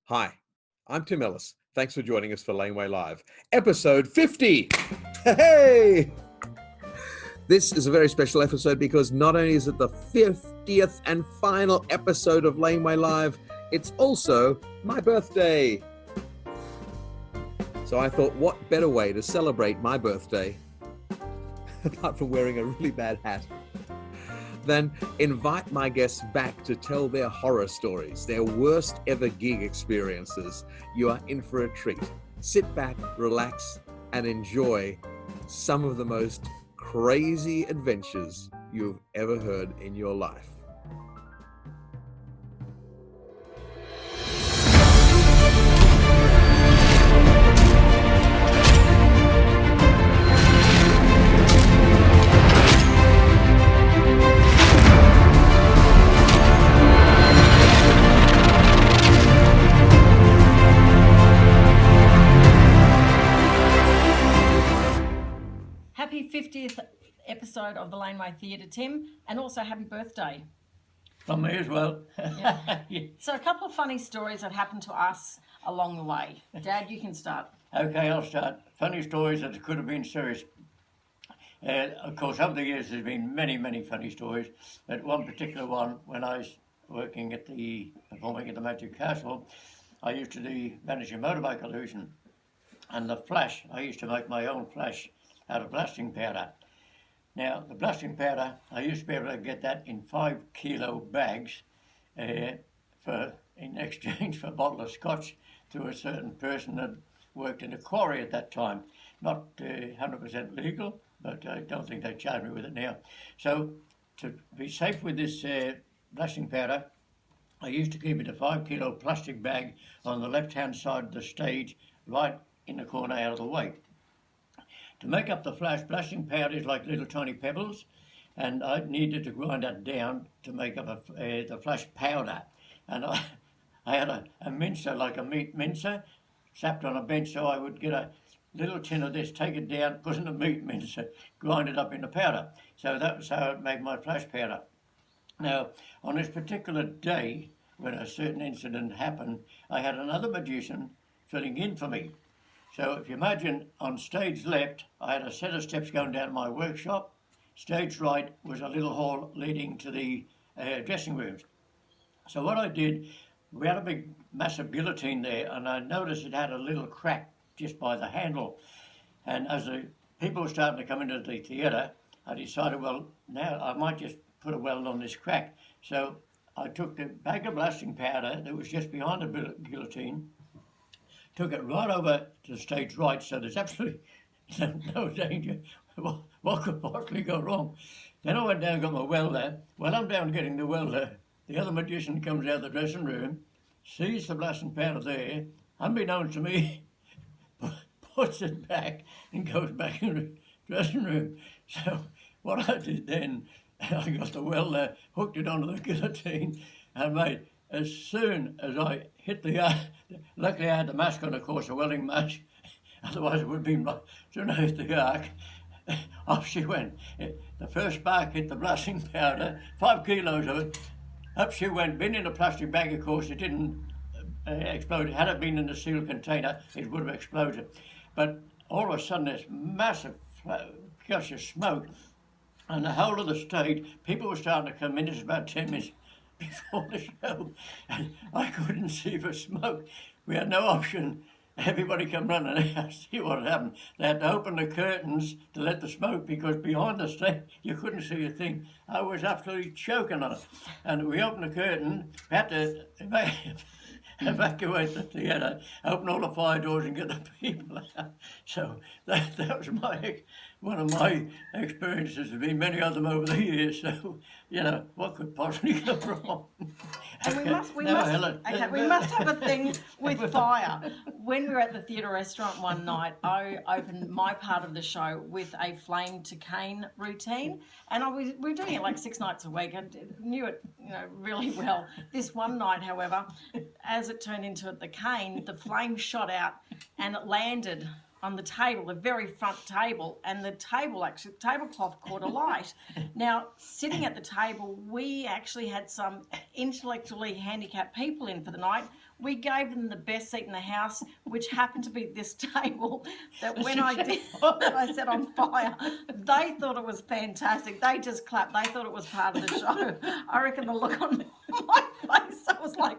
Hi, I'm Tim Ellis. Thanks for joining us for Laneway Live, episode 50. Hey! This is a very special episode because not only is it the 50th and final episode of Laneway Live, it's also my birthday. So I thought, what better way to celebrate my birthday, apart from wearing a really bad hat, than invite my guests back to tell their horror stories, their worst ever gig experiences. You are in for a treat. Sit back, relax, and enjoy some of the most crazy adventures you've ever heard in your life. Happy 50th episode of the Laneway Theatre, Tim, and also happy birthday. From me as well. Yeah. So a couple of funny stories that happened to us along the way. Dad, you can start. Okay, I'll start. Funny stories that could have been serious. Of course, over the years there's been many funny stories, but one particular one, when I was performing at the Magic Festival, I used to do managing motorbike illusion, and the flash, I used to make my own flash out of blasting powder. Now, the blasting powder, I used to be able to get that in 5-kilo bags in exchange for a bottle of scotch to a certain person that worked in a quarry at that time. Not 100% legal, but I don't think they charge me with it now. So, to be safe with this blasting powder, I used to keep it a 5-kilo plastic bag on the left-hand side of the stage, right in the corner out of the way. To make up the flash, blasting powder is like little tiny pebbles, and I needed to grind that down to make up the flash powder. And I had a mincer, like a meat mincer, sapped on a bench, so I would get a little tin of this, take it down, put in the meat mincer, grind it up into powder. So that was how I made my flash powder. Now, on this particular day, when a certain incident happened, I had another magician filling in for me. So if you imagine, on stage left, I had a set of steps going down to my workshop. Stage right was a little hall leading to the dressing rooms. So what I did, we had a big, massive guillotine there, and I noticed it had a little crack just by the handle. And as the people were starting to come into the theatre, I decided, well, now I might just put a weld on this crack. So I took the bag of blasting powder that was just behind the guillotine, took it right over to the stage right, so there's absolutely no danger. What could possibly go wrong? Then I went down and got my welder. While I'm down getting the welder, the other magician comes out of the dressing room, sees the blasting powder there, unbeknownst to me, puts it back and goes back in the dressing room. So what I did then, I got the welder, hooked it onto the guillotine, and made, as soon as I hit the luckily I had the mask on, of course, a welding mask, otherwise it would have been right. As soon as I hit the arc, off she went. The first spark hit the blasting powder, 5 kilos of it, up she went, been in a plastic bag, of course, it didn't explode. Had it been in a sealed container, it would have exploded. But all of a sudden, this massive gush of smoke, and the whole of the stage, people were starting to come in. It was about 10 minutes before the show, and I couldn't see for smoke. We had no option. Everybody come running out to see what had happened. They had to open the curtains to let the smoke, because behind the stage you couldn't see a thing. I was absolutely choking on it. And we opened the curtain, we had to evacuate the theatre, open all the fire doors and get the people out. So that was one of my experiences. There's been many of them over the years, so, what could possibly go wrong? And we must have a thing with fire. When we were at the theatre restaurant one night, I opened my part of the show with a flame to cane routine, and we were doing it like 6 nights a week. I knew it, really well. This one night, however, as it turned into the cane, the flame shot out and it landed on the table, the very front table, and the tablecloth caught alight. Now, sitting at the table, we actually had some intellectually handicapped people in for the night. We gave them the best seat in the house, which happened to be this table that when I set on fire, they thought it was fantastic. They just clapped. They thought it was part of the show. I reckon the look on my face, I was like,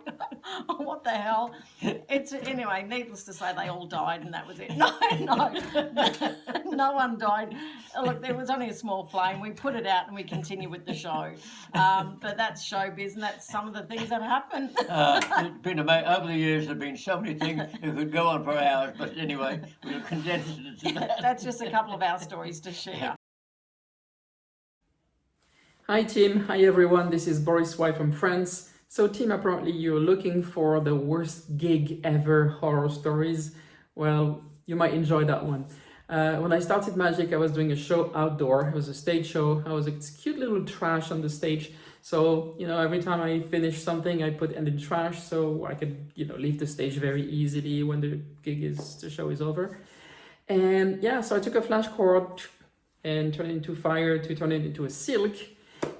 oh, what the hell? Anyway, needless to say, they all died and that was it. No one died. Look, there was only a small flame. We put it out and we continue with the show. But that's showbiz, and that's some of the things that happen. It's been amazing. Over the years, there have been so many things that could go on for hours, but anyway, we'll condense it to that. That's just a couple of our stories to share. Hi team, hi everyone, this is Boris Wild from France. So team, apparently you're looking for the worst gig ever horror stories. Well, you might enjoy that one. When I started Magic, I was doing a show outdoor. It was a stage show. I was a cute little trash on the stage. So, you know, every time I finished something, I put it in the trash so I could, you know, leave the stage very easily when the show is over. And yeah, so I took a flash cord and turned it into fire to turn it into a silk.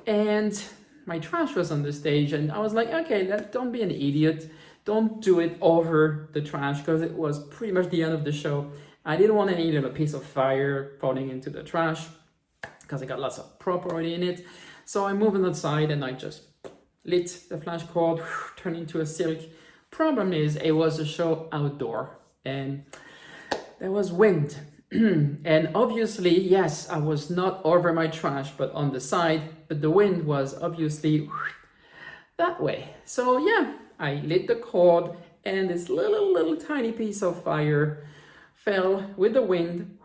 And my trash was on the stage and I was like, okay, don't be an idiot. Don't do it over the trash, because it was pretty much the end of the show. I didn't want any little piece of fire falling into the trash because I got lots of prop already in it. So I moved on the side and I just lit the flash cord, turned into a silk. Problem is, it was a show outdoor and there was wind. And obviously, yes, I was not over my trash, but on the side, but the wind was obviously that way. So yeah, I lit the cord and this little tiny piece of fire fell with the wind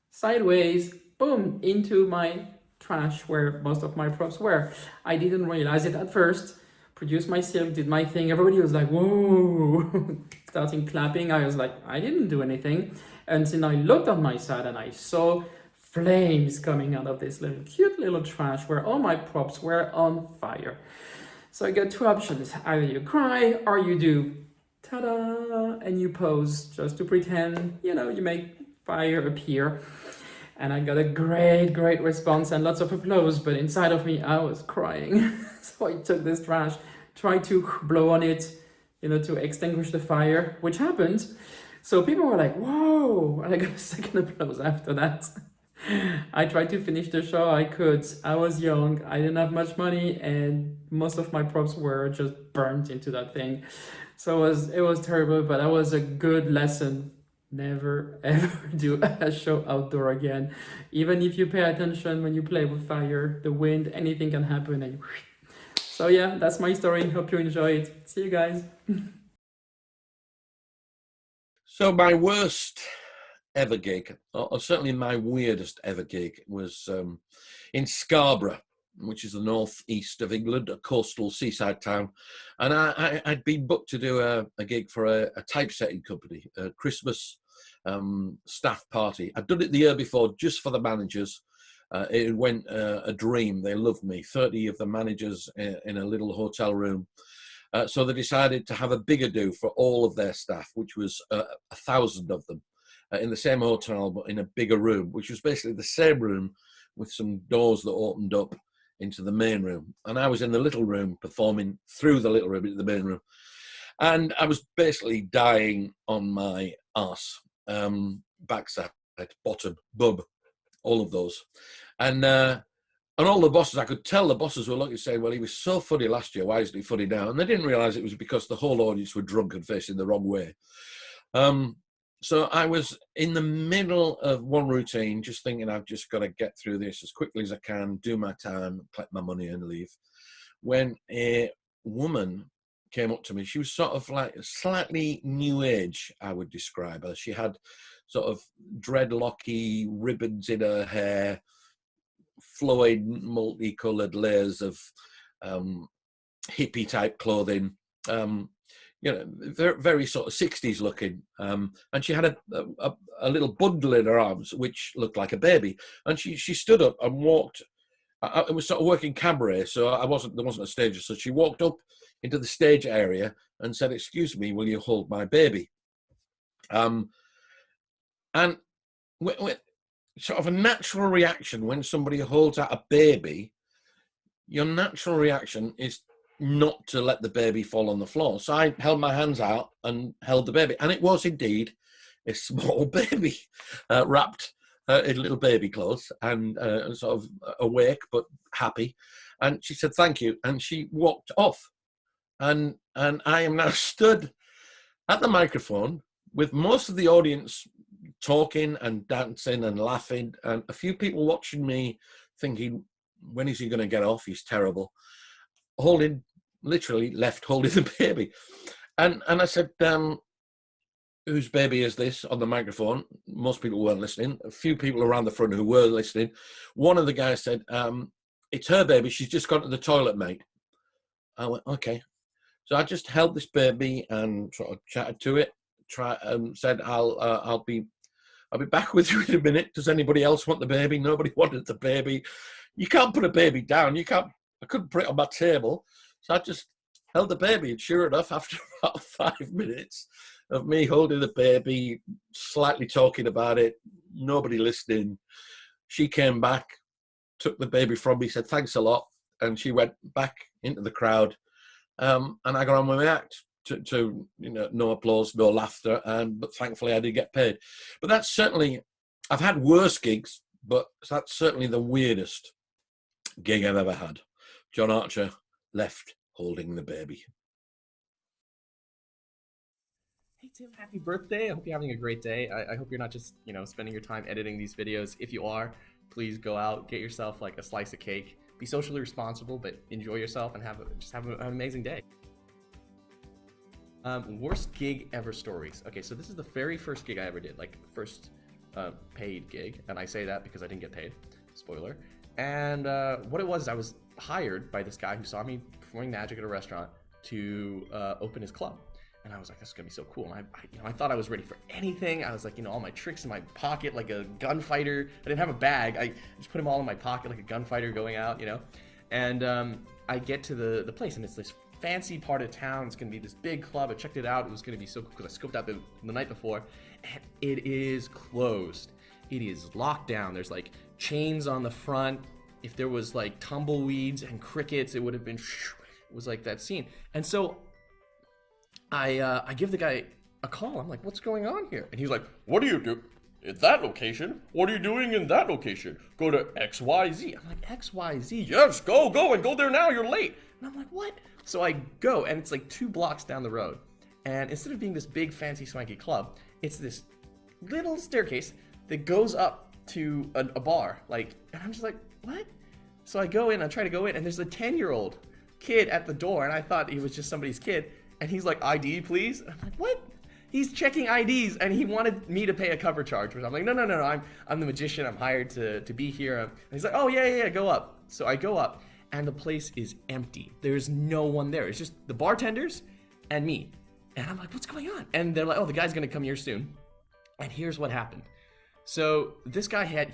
sideways, boom, into my trash where most of my props were. I didn't realize it at first. Produced my silk, did my thing. Everybody was like, whoa, starting clapping. I was like, I didn't do anything. And then I looked on my side and I saw flames coming out of this cute little trash where all my props were on fire. So I got two options. Either you cry or you do ta-da, and you pose just to pretend, you know, you make fire appear. And I got a great response and lots of applause, but inside of me, I was crying. So I took this trash, tried to blow on it, you know, to extinguish the fire, which happened. So people were like, whoa, and I got a second applause after that. I tried to finish the show. I could. I was young. I didn't have much money, and most of my props were just burnt into that thing. So it was terrible, but that was a good lesson. Never ever do a show outdoor again. Even if you pay attention when you play with fire, the wind, anything can happen. And so yeah, that's my story. Hope you enjoy it. See you guys. So my worst ever gig, or certainly my weirdest ever gig, was in Scarborough, which is the northeast of England, a coastal seaside town. And I'd been booked to do a gig for a typesetting company, a Christmas staff party. I'd done it the year before just for the managers. It went a dream. They loved me. 30 of the managers in a little hotel room. So they decided to have a bigger do for all of their staff, which was 1,000 of them in the same hotel, but in a bigger room, which was basically the same room with some doors that opened up into the main room. And I was in the little room performing through the little room into the main room. And I was basically dying on my arse, backside, bottom, bub, all of those. And all the bosses, I could tell the bosses were looking, saying, well, he was so funny last year, why isn't he funny now? And they didn't realise it was because the whole audience were drunk and facing the wrong way. So I was in the middle of one routine, just thinking I've just got to get through this as quickly as I can, do my time, collect my money and leave. When a woman came up to me, she was sort of like slightly new age, I would describe her. She had sort of dreadlocky ribbons in her hair, flowing multicoloured layers of hippie type clothing, you know, very, very sort of 60s looking. And she had a little bundle in her arms, which looked like a baby. And she stood up and walked. I was sort of working cabaret, so there wasn't a stage. So she walked up into the stage area and said, "Excuse me, will you hold my baby?" And with sort of a natural reaction when somebody holds out a baby, your natural reaction is not to let the baby fall on the floor. So I held my hands out and held the baby. And it was indeed a small baby wrapped in little baby clothes and sort of awake but happy. And she said, thank you. And she walked off. And I am now stood at the microphone with most of the audience talking and dancing and laughing, and a few people watching me thinking, when is he going to get off? He's terrible. Literally left holding the baby. And I said, whose baby is this, on the microphone? Most people weren't listening. A few people around the front who were listening. One of the guys said, it's her baby. She's just gone to the toilet, mate. I went, okay. So I just held this baby and sort of chatted to it. Said, I'll be back with you in a minute. Does anybody else want the baby? Nobody wanted the baby. You can't put a baby down. I couldn't put it on my table. So I just held the baby, and sure enough, after about 5 minutes of me holding the baby, slightly talking about it, nobody listening, she came back, took the baby from me, said thanks a lot, and she went back into the crowd. And I got on with my act. To no applause, no laughter, but thankfully I did get paid. But that's certainly, I've had worse gigs, but that's certainly the weirdest gig I've ever had. John Archer left holding the baby. Hey Tim, happy birthday. I hope you're having a great day. I hope you're not just, spending your time editing these videos. If you are, please go out, get yourself like a slice of cake. Be socially responsible, but enjoy yourself and have an amazing day. Worst gig ever stories. Okay, so this is the very first gig I ever did, like first paid gig, and I say that because I didn't get paid, spoiler. And what it was is I was hired by this guy who saw me performing magic at a restaurant to open his club. And I was like, this is gonna be so cool. And I thought I was ready for anything. I was like, all my tricks in my pocket, like a gunfighter. I didn't have a bag. I just put them all in my pocket like a gunfighter going out, And I get to the place, and it's this fancy part of town. It's gonna be this big club. I checked it out. It was gonna be so cool because I scoped out the night before, and it is closed. It is locked down. There's like chains on the front. If there was like tumbleweeds and crickets, it would have been. It was like that scene. And so I give the guy a call. I'm like, what's going on here? And he's like, what do you do at that location? What are you doing in that location? Go to XYZ. I'm like, XYZ? Yes, go and go there now. You're late. And I'm like, what? So I go, and it's like 2 blocks down the road. And instead of being this big, fancy, swanky club, it's this little staircase that goes up to a bar. And I'm just like, what? So I go in, I try to go in, and there's a 10-year-old kid at the door, and I thought he was just somebody's kid. And he's like, ID, please? And I'm like, what? He's checking IDs, and he wanted me to pay a cover charge. I'm like, no, I'm the magician. I'm hired to be here. And he's like, oh, yeah, go up. So I go up. And the place is empty. There's no one there. It's just the bartenders and me. And I'm like, what's going on? And they're like, oh, the guy's gonna come here soon. And here's what happened. So this guy had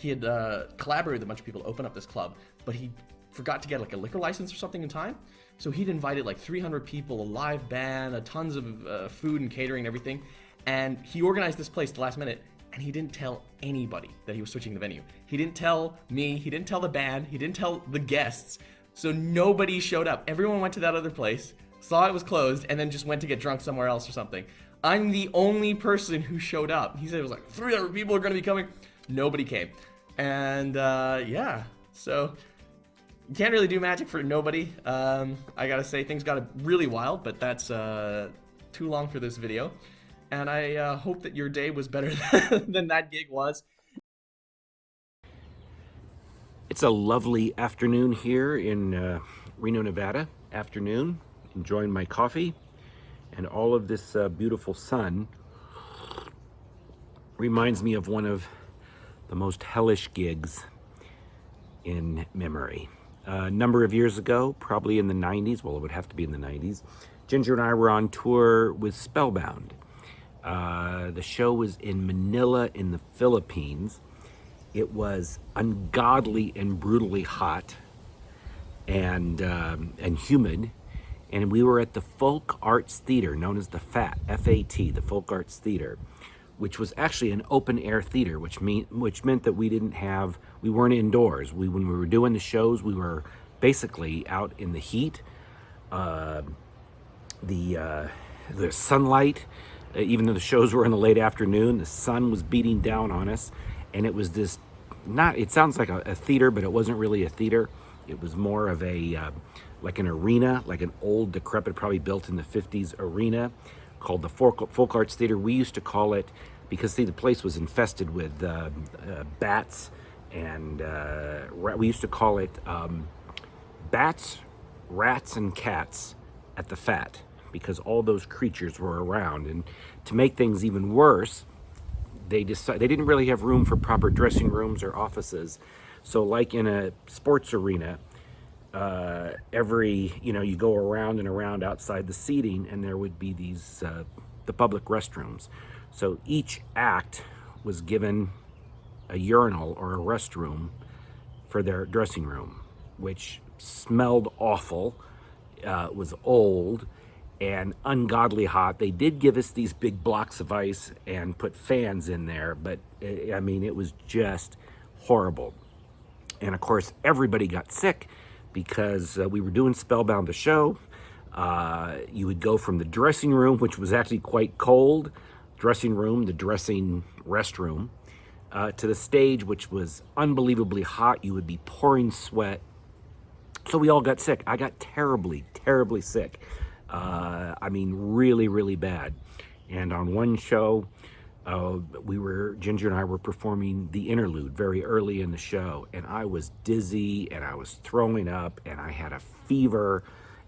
collaborated with a bunch of people to open up this club, but he forgot to get like a liquor license or something in time. So he'd invited like 300 people, a live band, tons of food and catering and everything. And he organized this place at the last minute, and he didn't tell anybody that he was switching the venue. He didn't tell me, he didn't tell the band, he didn't tell the guests. So nobody showed up. Everyone went to that other place, saw it was closed, and then just went to get drunk somewhere else or something. I'm the only person who showed up. He said it was like 300 people are going to be coming. Nobody came. And yeah, so you can't really do magic for nobody. I gotta say, things got really wild, but that's too long for this video. And I hope that your day was better than that gig was. It's a lovely afternoon here in Reno, Nevada. Afternoon, enjoying my coffee, and all of this beautiful sun reminds me of one of the most hellish gigs in memory. A number of years ago, probably in the 90s, well, it would have to be in the 90s, Ginger and I were on tour with Spellbound. The show was in Manila in the Philippines. It was ungodly and brutally hot and humid, and we were at the Folk Arts Theater, known as the FAT, F-A-T, the Folk Arts Theater, which was actually an open air theater, which meant that we weren't indoors. When we were doing the shows, we were basically out in the heat, the sunlight. Even though the shows were in the late afternoon, the sun was beating down on us, and it was this it sounds like a theater, but it wasn't really a theater. It was more of like an arena, like an old, decrepit, probably built in the 50s arena called the Folk Arts Theater. We used to call it, because see, the place was infested with bats, and we used to call it Bats, Rats, and Cats at the Fat, because all those creatures were around. And to make things even worse, they didn't really have room for proper dressing rooms or offices. So like in a sports arena, you go around and around outside the seating, and there would be these the public restrooms. So each act was given a urinal or a restroom for their dressing room, which smelled awful, was old, and ungodly hot. They did give us these big blocks of ice and put fans in there, but it was just horrible. And of course, everybody got sick because we were doing Spellbound the show. You would go from the dressing room, which was actually quite cold, dressing room, the dressing restroom, to the stage, which was unbelievably hot. You would be pouring sweat. So we all got sick. I got terribly, terribly sick. Really, really bad. And on one show, Ginger and I were performing the interlude very early in the show, and I was dizzy and I was throwing up and I had a fever,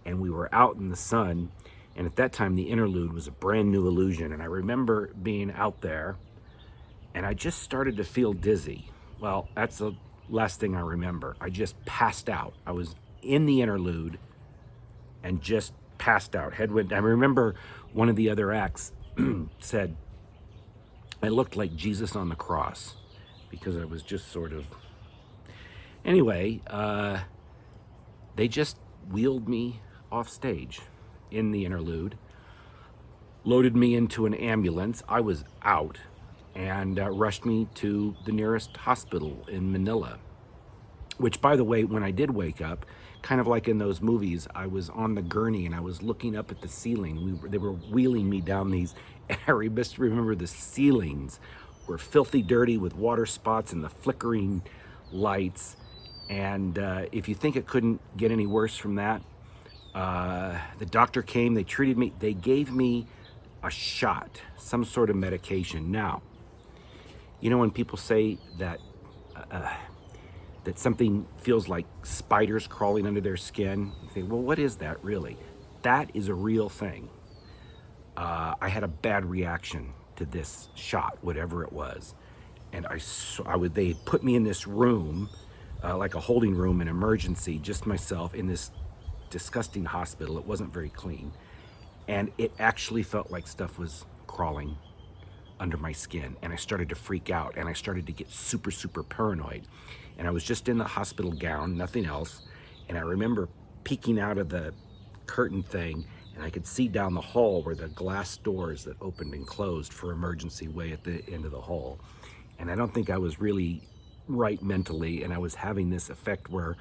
and we were out in the sun. And at that time, the interlude was a brand new illusion. And I remember being out there and I just started to feel dizzy. Well, that's the last thing I remember. I just passed out. I was in the interlude and just passed out. Head went. I remember one of the other acts said, I looked like Jesus on the cross, because I was just sort of... Anyway, they just wheeled me off stage in the interlude, loaded me into an ambulance. I was out, and rushed me to the nearest hospital in Manila, which, by the way, when I did wake up, kind of like in those movies, I was on the gurney and I was looking up at the ceiling. They were wheeling me down these, and I remember the ceilings were filthy dirty with water spots and the flickering lights. And if you think it couldn't get any worse from that, the doctor came, they treated me, they gave me a shot, some sort of medication. Now, you know when people say that that something feels like spiders crawling under their skin, you think, well, what is that really? That is a real thing. I had a bad reaction to this shot, whatever it was. And they put me in this room, like a holding room in emergency, just myself, in this disgusting hospital. It wasn't very clean. And it actually felt like stuff was crawling under my skin. And I started to freak out, and I started to get super, super paranoid. And I was just in the hospital gown, nothing else. And I remember peeking out of the curtain thing, and I could see down the hall where the glass doors that opened and closed for emergency way at the end of the hall. And I don't think I was really right mentally, and I was having this effect where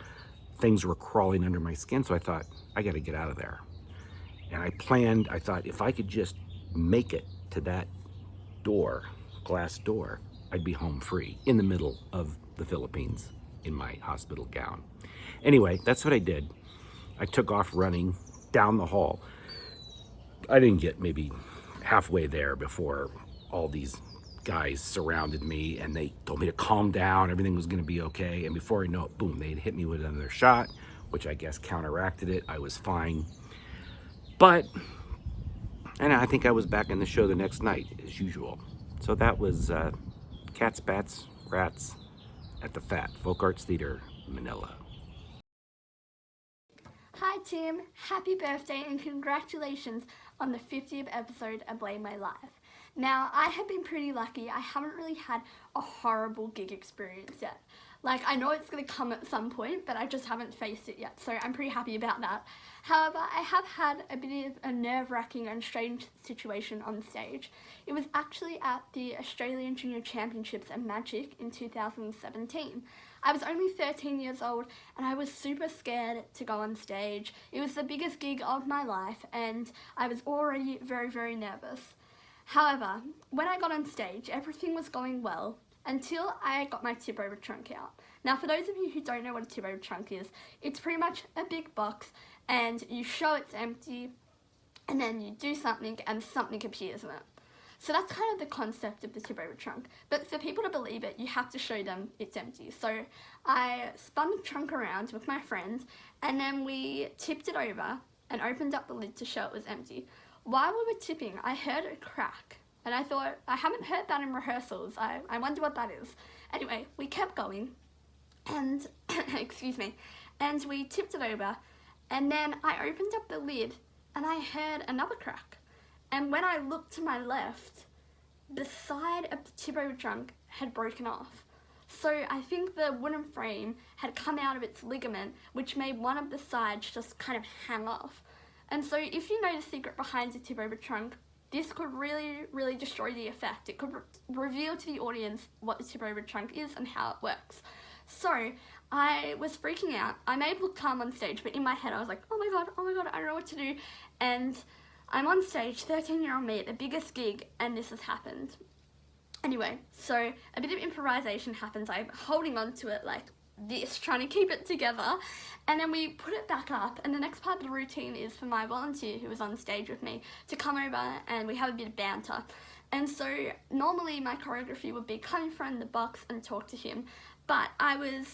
things were crawling under my skin. So I thought, I got to get out of there. And I thought, if I could just make it to that door, glass door, I'd be home free in the middle of the Philippines in my hospital gown. Anyway, that's what I did. I took off running down the hall. I didn't get maybe halfway there before all these guys surrounded me, and they told me to calm down, everything was going to be okay. And before I know it, boom, they'd hit me with another shot, which I guess counteracted it. I was fine. And I think I was back in the show the next night, as usual. So that was Cats, Bats, Rats at the Fat, Folk Arts Theatre, Manila. Hi team, happy birthday and congratulations on the 50th episode of Blame My Life. Now, I have been pretty lucky. I haven't really had a horrible gig experience yet. Like, I know it's going to come at some point, but I just haven't faced it yet, so I'm pretty happy about that. However, I have had a bit of a nerve-wracking and strange situation on stage. It was actually at the Australian Junior Championships at Magic in 2017. I was only 13 years old and I was super scared to go on stage. It was the biggest gig of my life and I was already very, very nervous. However, when I got on stage, everything was going well until I got my tip-over trunk out. Now, for those of you who don't know what a tip-over trunk is, it's pretty much a big box and you show it's empty and then you do something and something appears in it. So that's kind of the concept of the tip-over trunk. But for people to believe it, you have to show them it's empty. So I spun the trunk around with my friend and then we tipped it over and opened up the lid to show it was empty. While we were tipping, I heard a crack. And I thought, I haven't heard that in rehearsals. I wonder what that is. Anyway, we kept going and, excuse me, and we tipped it over. And then I opened up the lid and I heard another crack. And when I looked to my left, the side of the tip-over trunk had broken off. So I think the wooden frame had come out of its ligament, which made one of the sides just kind of hang off. And so if you know the secret behind the tip-over trunk, this could really, really destroy the effect. It could reveal to the audience what the tip-over trunk is and how it works. So I was freaking out. I may look calm on stage, but in my head I was like, oh my god, I don't know what to do. And I'm on stage, 13-year-old me at the biggest gig, and this has happened. Anyway, so a bit of improvisation happens. I'm holding on to it like this, trying to keep it together, and then we put it back up, and the next part of the routine is for my volunteer who was on stage with me to come over and we have a bit of banter. And so normally my choreography would be come in front of the box and talk to him, but I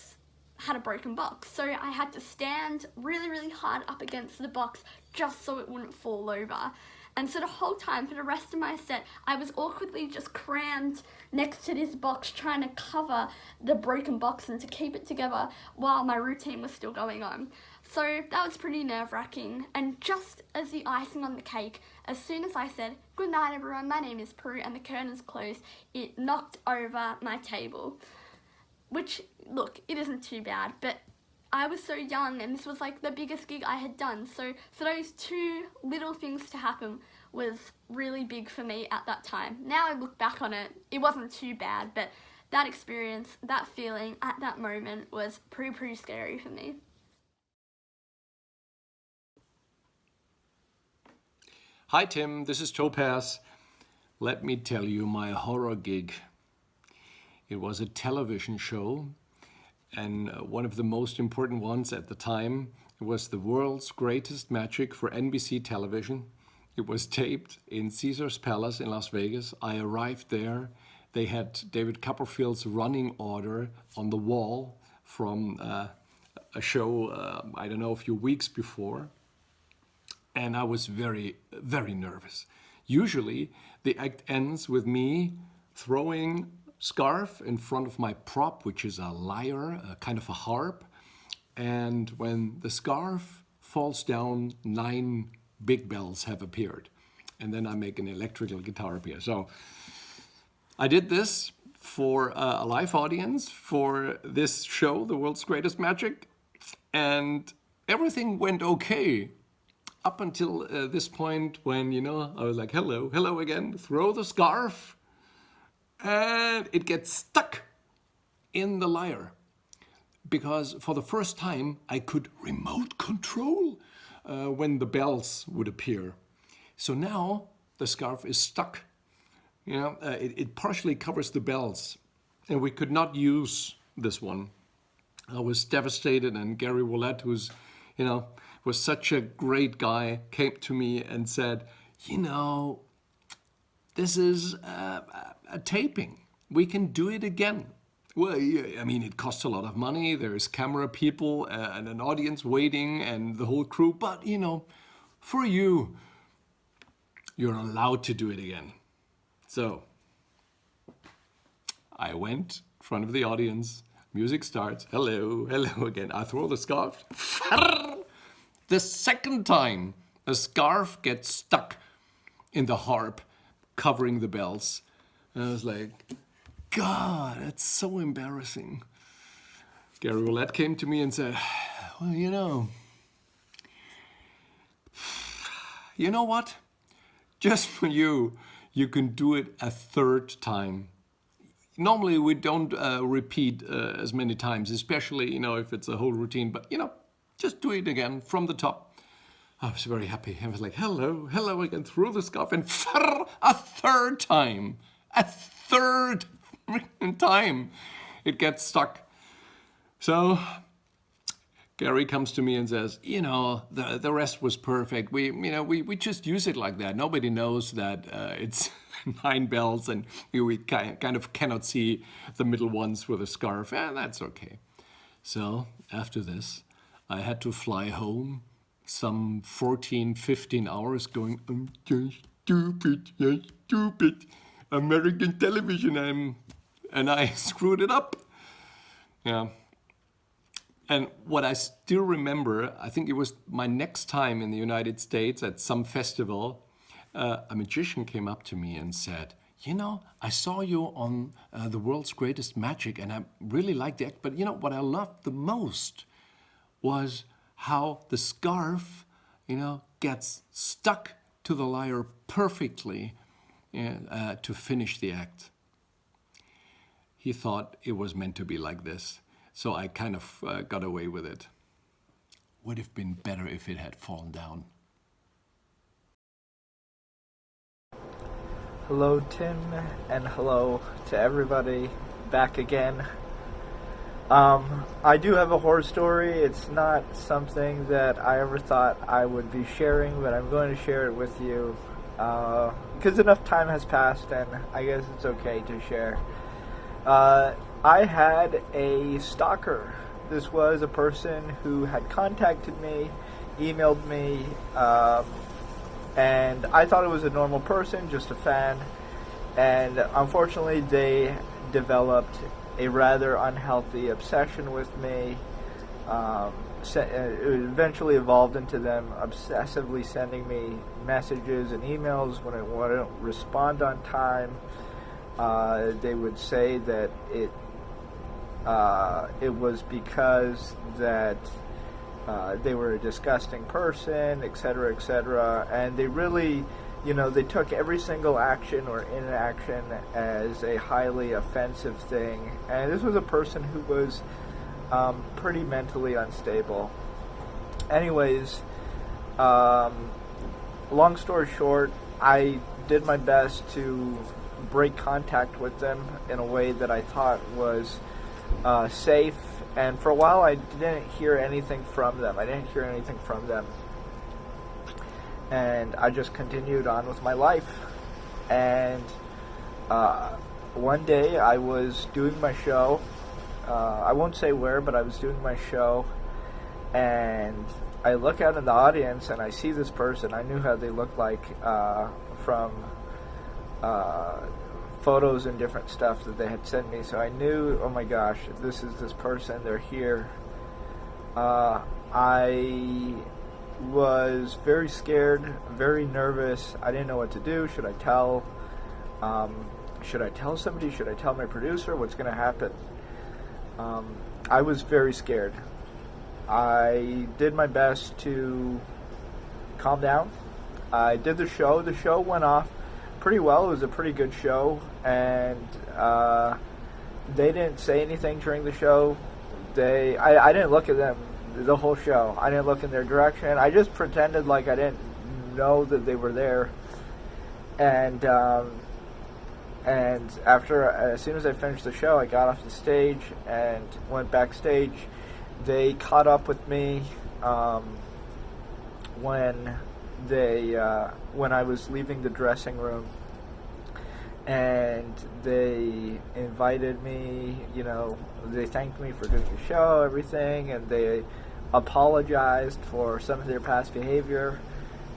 had a broken box, so I had to stand really, really hard up against the box just so it wouldn't fall over. And so the whole time, for the rest of my set, I was awkwardly just crammed next to this box trying to cover the broken box and to keep it together while my routine was still going on. So that was pretty nerve-wracking. And just as the icing on the cake, as soon as I said, "Good night everyone, my name is Prue," and the curtain is closed, it knocked over my table. Which, look, it isn't too bad, but I was so young and this was like the biggest gig I had done, so for those two little things to happen was really big for me at that time. Now I look back on it, it wasn't too bad, but that experience, that feeling at that moment was pretty scary for me. Hi Tim, this is Topas. Let me tell you my horror gig. It was a television show, and one of the most important ones at the time. It was the world's greatest magic for NBC television. It was taped in Caesar's Palace in Las Vegas. I arrived there. They had David Copperfield's running order on the wall from a show, I don't know, a few weeks before. And I was very, very nervous. Usually the act ends with me throwing scarf in front of my prop, which is a lyre, a kind of a harp. And when the scarf falls down, 9 big bells have appeared. And then I make an electrical guitar appear. So I did this for a live audience for this show, The World's Greatest Magic. And everything went okay up until this point when, I was like, hello again, throw the scarf. And it gets stuck in the lyre because for the first time I could remote control when the bells would appear. So now the scarf is stuck. It partially covers the bells and we could not use this one. I was devastated, and Gary Willett, who's, was such a great guy, came to me and said, this is a taping. We can do it again. Well, I mean, it costs a lot of money. There's camera people and an audience waiting and the whole crew. But, for you, you're allowed to do it again. So I went in front of the audience. Music starts. Hello again. I throw the scarf. The second time, the scarf gets stuck in the harp, covering the bells. And I was like, God, that's so embarrassing. Gary Roulette came to me and said, well, you know what? Just for you, you can do it a third time. Normally we don't repeat as many times, especially, if it's a whole routine, but, just do it again from the top. I was very happy. I was like, hello again, through the scarf, and a third time. A third time it gets stuck. So Gary comes to me and says, the rest was perfect. We just use it like that. Nobody knows that it's 9 bells, and we kind of cannot see the middle ones with a scarf. That's okay. So after this, I had to fly home some 14, 15 hours going, I'm just stupid. American television, and I screwed it up. Yeah. And what I still remember, I think it was my next time in the United States at some festival, a magician came up to me and said, I saw you on The World's Greatest Magic, and I really liked the act, but what I loved the most was how the scarf, gets stuck to the lyre perfectly to finish the act. He thought it was meant to be like this. So I kind of got away with it. Would have been better if it had fallen down. Hello, Tim, and hello to everybody. Back again. I do have a horror story. It's not something that I ever thought I would be sharing, but I'm going to share it with you because enough time has passed, and I guess it's okay to share. I had a stalker. This was a person who had contacted me, emailed me, and I thought it was a normal person, just a fan. And unfortunately, they developed a rather unhealthy obsession with me. It eventually evolved into them obsessively sending me messages and emails when I wouldn't respond on time. They would say that it was because that they were a disgusting person, etc., and they really, they took every single action or inaction as a highly offensive thing. And this was a person who was pretty mentally unstable. Anyways, long story short, I did my best to break contact with them in a way that I thought was safe, and for a while I didn't hear anything from them. And I just continued on with my life. And one day I was doing my show. I won't say where, but I was doing my show, and I look out in the audience and I see this person. I knew how they looked like from photos and different stuff that they had sent me, so I knew, oh my gosh, this is this person, they're here. I was very scared, very nervous. I didn't know what to do. Should I tell somebody? Should I tell my producer? What's going to happen? I was very scared. I did my best to calm down. I did the show. The show went off pretty well. It was a pretty good show, and they didn't say anything during the show. I didn't look at them the whole show. I didn't look in their direction. I just pretended like I didn't know that they were there. And after, as soon as I finished the show, I got off the stage and went backstage. They caught up with me when I was leaving the dressing room, and they invited me. They thanked me for doing the show, everything, and they apologized for some of their past behavior.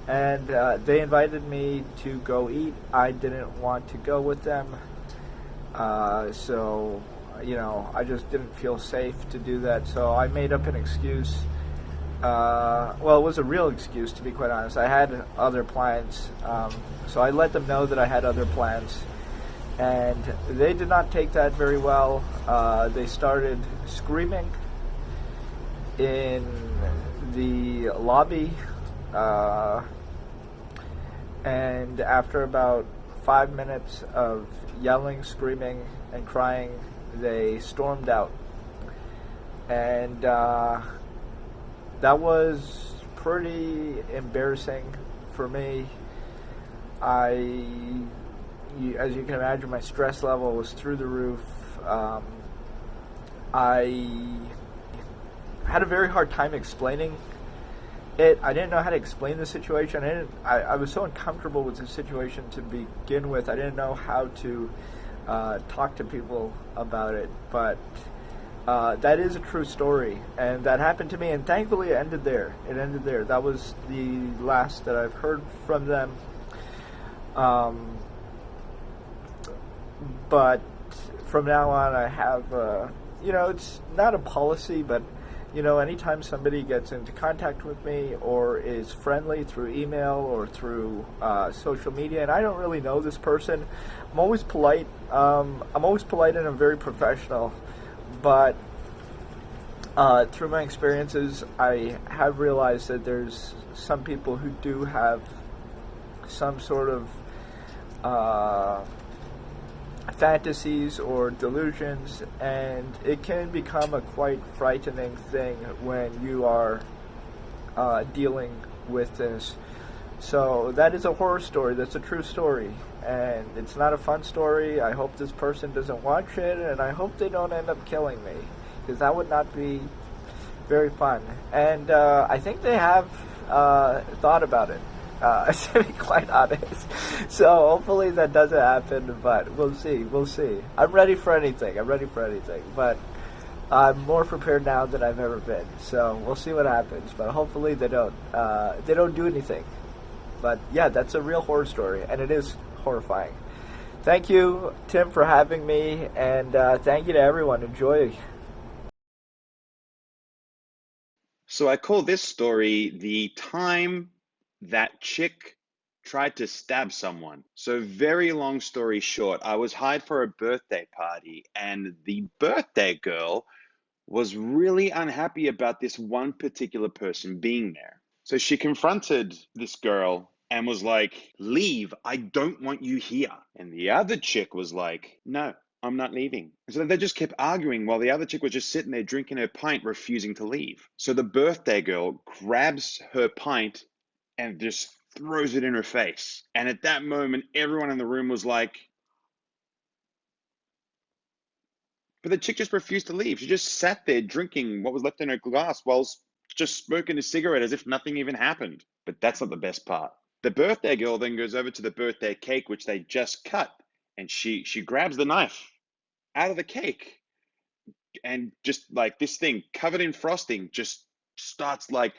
And they invited me to go eat. I didn't want to go with them, so I just didn't feel safe to do that. So I made up an excuse. Well, it was a real excuse, to be quite honest. I had other plans, so I let them know that I had other plans, and they did not take that very well. They started screaming in the lobby, and after about 5 minutes of yelling, screaming, and crying, they stormed out. And that was pretty embarrassing for me. As you can imagine, my stress level was through the roof. I had a very hard time explaining it. I didn't know how to explain the situation. I was so uncomfortable with the situation to begin with. I didn't know how to talk to people about it. But that is a true story, and that happened to me. And thankfully, it ended there. That was the last that I've heard from them. But from now on, I have, it's not a policy, but, anytime somebody gets into contact with me or is friendly through email or through social media, and I don't really know this person, I'm always polite. And I'm very professional. But through my experiences, I have realized that there's some people who do have some sort of fantasies or delusions, and it can become a quite frightening thing when you are dealing with this. So that is a horror story. That's a true story, and it's not a fun story. I hope this person doesn't watch it, and I hope they don't end up killing me, because that would not be very fun. And I think they have thought about it, to be quite honest. So hopefully that doesn't happen, but we'll see. I'm ready for anything, but I'm more prepared now than I've ever been. So we'll see what happens, but hopefully they don't do anything. But yeah, that's a real horror story, and it is horrifying. Thank you, Tim, for having me, and thank you to everyone. Enjoy. So I call this story the time that chick tried to stab someone. So very long story short, I was hired for a birthday party, and the birthday girl was really unhappy about this one particular person being there. So she confronted this girl and was like, "Leave, I don't want you here." And the other chick was like, "No, I'm not leaving." So they just kept arguing while the other chick was just sitting there drinking her pint, refusing to leave. So the birthday girl grabs her pint and just throws it in her face. And at that moment, everyone in the room was like, but the chick just refused to leave. She just sat there drinking what was left in her glass whilst just smoking a cigarette as if nothing even happened. But that's not the best part. The birthday girl then goes over to the birthday cake, which they just cut, and she grabs the knife out of the cake, and just like this thing covered in frosting just starts like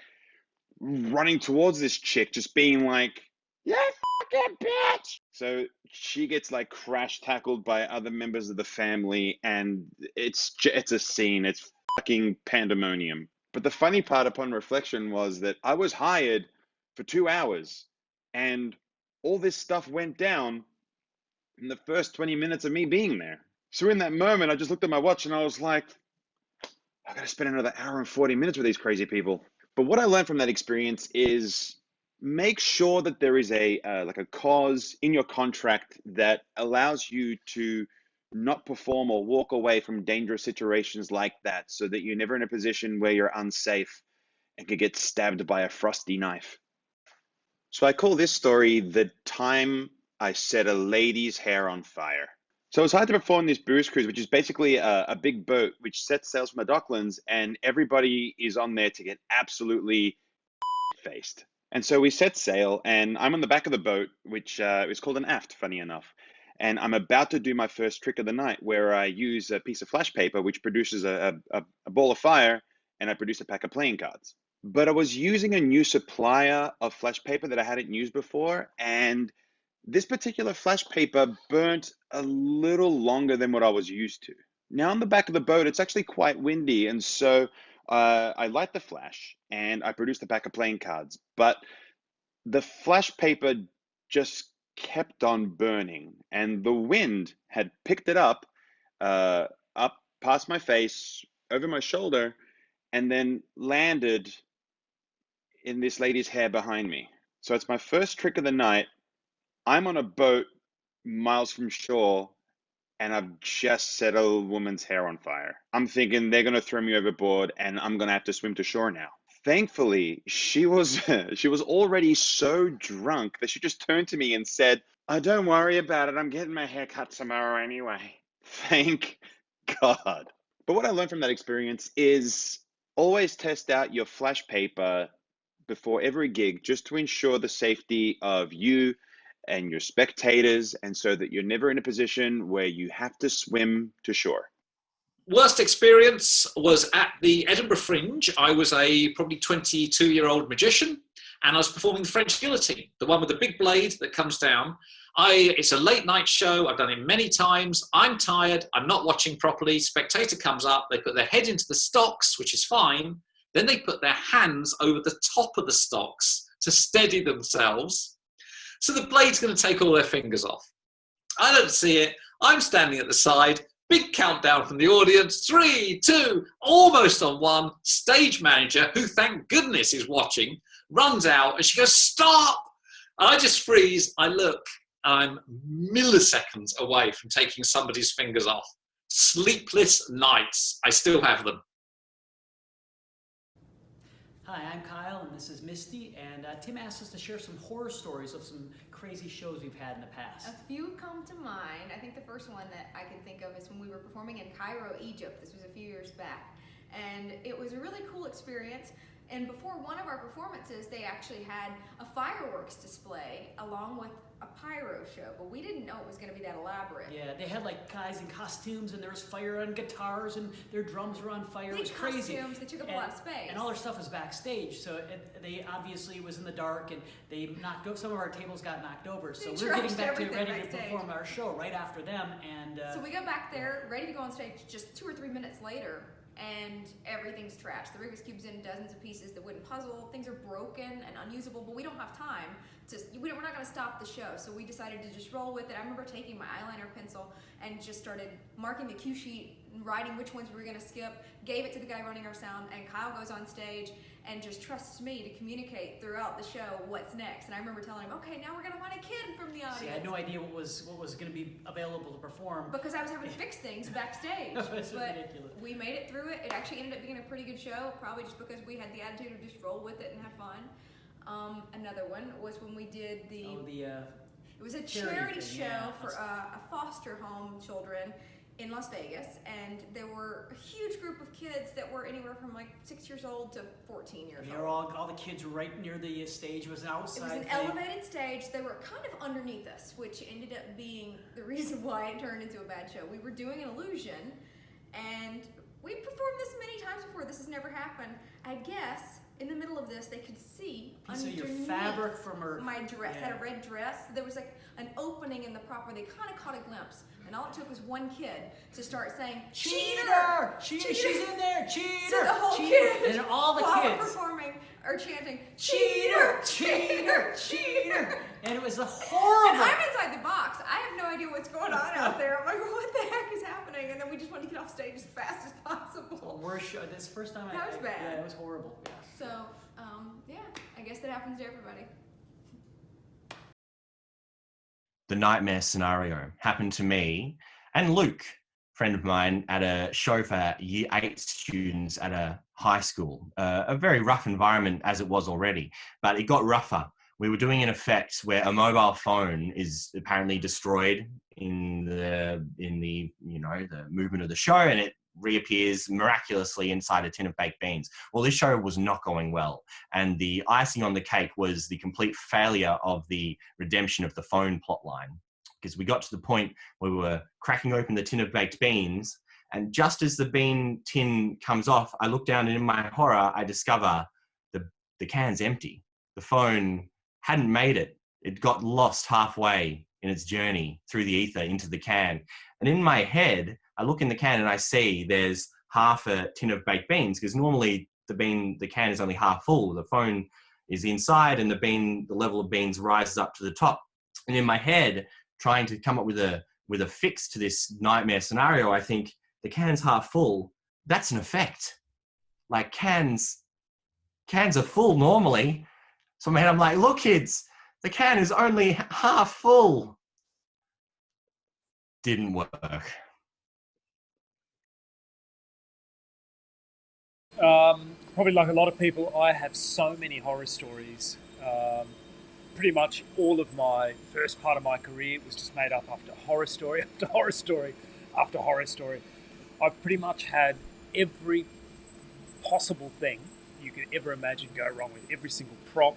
running towards this chick, just being like, "You fucking bitch!" So she gets like crash tackled by other members of the family, and it's a scene. It's fucking pandemonium. But the funny part upon reflection was that I was hired for 2 hours, and all this stuff went down in the first 20 minutes of me being there. So in that moment, I just looked at my watch and I was like, I gotta spend another hour and 40 minutes with these crazy people. But what I learned from that experience is make sure that there is a clause in your contract that allows you to not perform or walk away from dangerous situations like that, so that you're never in a position where you're unsafe and could get stabbed by a frosty knife. So I call this story the time I set a lady's hair on fire. So it was hard to perform this booze cruise, which is basically a big boat which sets sails from the Docklands, and everybody is on there to get absolutely faced. And so we set sail, and I'm on the back of the boat, which is called an aft, funny enough. And I'm about to do my first trick of the night, where I use a piece of flash paper, which produces a ball of fire, and I produce a pack of playing cards. But I was using a new supplier of flash paper that I hadn't used before, and this particular flash paper burnt a little longer than what I was used to. Now on the back of the boat, it's actually quite windy, and so I light the flash and I produce the pack of playing cards, but the flash paper just kept on burning, and the wind had picked it up past my face, over my shoulder, and then landed in this lady's hair behind me. So it's my first trick of the night. I'm on a boat miles from shore, and I've just set a woman's hair on fire. I'm thinking they're going to throw me overboard and I'm going to have to swim to shore now. Thankfully, she was already so drunk that she just turned to me and said, "Oh, don't worry about it. I'm getting my hair cut tomorrow anyway." Thank God. But what I learned from that experience is always test out your flash paper before every gig, just to ensure the safety of you and your spectators, and so that you're never in a position where you have to swim to shore. Worst experience was at the Edinburgh Fringe. I was a probably 22-year-old magician, and I was performing the French guillotine, the one with the big blade that comes down. It's a late night show. I've done it many times. I'm tired. I'm not watching properly. Spectator comes up. They put their head into the stocks, which is fine. Then they put their hands over the top of the stocks to steady themselves. So the blade's going to take all their fingers off. I don't see it. I'm standing at the side. Big countdown from the audience. 3, 2, almost on 1. Stage manager, who thank goodness is watching, runs out and she goes, "Stop!" And I just freeze. I look. I'm milliseconds away from taking somebody's fingers off. Sleepless nights. I still have them. Hi, I'm Kyle, and this is Misty, and Tim asked us to share some horror stories of some crazy shows we've had in the past. A few come to mind. I think the first one that I can think of is when we were performing in Cairo, Egypt. This was a few years back, and it was a really cool experience. And before one of our performances, they actually had a fireworks display along with a pyro show, but we didn't know it was going to be that elaborate. Yeah, they had like guys in costumes, and there was fire on guitars, and their drums were on fire. Big it was crazy. Costumes, they took up a lot of space. And all their stuff was backstage, so they obviously was in the dark, and they knocked some of our tables got knocked over. So we're getting back to ready to perform our show right after them, and so we got back there, ready to go on stage just 2 or 3 minutes later. And everything's trashed. The Rubik's Cube's in dozens of pieces. The wooden puzzle, things are broken and unusable, but we don't have time we're not going to stop the show, so we decided to just roll with it. I remember taking my eyeliner pencil and just started marking the cue sheet, writing which ones we were going to skip, gave it to the guy running our sound, and Kyle goes on stage and just trusts me to communicate throughout the show what's next. And I remember telling him, "Okay, now we're going to find a kid from the audience." See, I had no idea what was going to be available to perform. Because I was having to fix things backstage. But ridiculous. We made it through it. It actually ended up being a pretty good show, probably just because we had the attitude of just roll with it and have fun. Another one was when we did it was a charity show for foster home children in Las Vegas, and there were a huge group of kids that were anywhere from like 6 years old to 14 years old. They were all the kids were right near the stage. It was an outside. It was an elevated stage. They were kind of underneath us, which ended up being the reason why it turned into a bad show. We were doing an illusion, and we performed this many times before. This has never happened. I guess in the middle of this, they could see underneath your fabric from her. My dress. I had a red dress. There was like an opening in the prop where they kind of caught a glimpse. And all it took was one kid to start saying, "Cheater! Cheater! She's in there! Cheater! So the whole cheater!" kid, and all the while kids we're performing are chanting, "Cheater! Cheater! Cheater!" And it was a horrible. And I'm inside the box. I have no idea what's going on out there. I'm like, what the heck is happening? And then we just want to get off stage as fast as possible. Worst show. This first time that was bad. Yeah, it was horrible. Yeah. So, yeah, I guess that happens to everybody. The nightmare scenario happened to me and Luke, friend of mine, at a show for year 8 students at a high school. A very rough environment as it was already, but it got rougher. We were doing an effect where a mobile phone is apparently destroyed in the the movement of the show, and it reappears miraculously inside a tin of baked beans. Well, this show was not going well, and the icing on the cake was the complete failure of the redemption of the phone plotline, because we got to the point where we were cracking open the tin of baked beans, and just as the bean tin comes off, I look down and in my horror, I discover the can's empty. The phone hadn't made it. It got lost halfway in its journey through the ether into the can. And in my head, I look in the can and I see there's half a tin of baked beans, because normally the can is only half full. The phone is inside and the level of beans rises up to the top. And in my head, trying to come up with a fix to this nightmare scenario, I think the can's half full. That's an effect. like cans are full normally. So in my head, I'm like, look, kids, the can is only half full. Didn't work. Probably like a lot of people, I have so many horror stories. Pretty much all of my first part of my career was just made up after horror story after horror story after horror story. I've pretty much had every possible thing you could ever imagine go wrong with every single prop,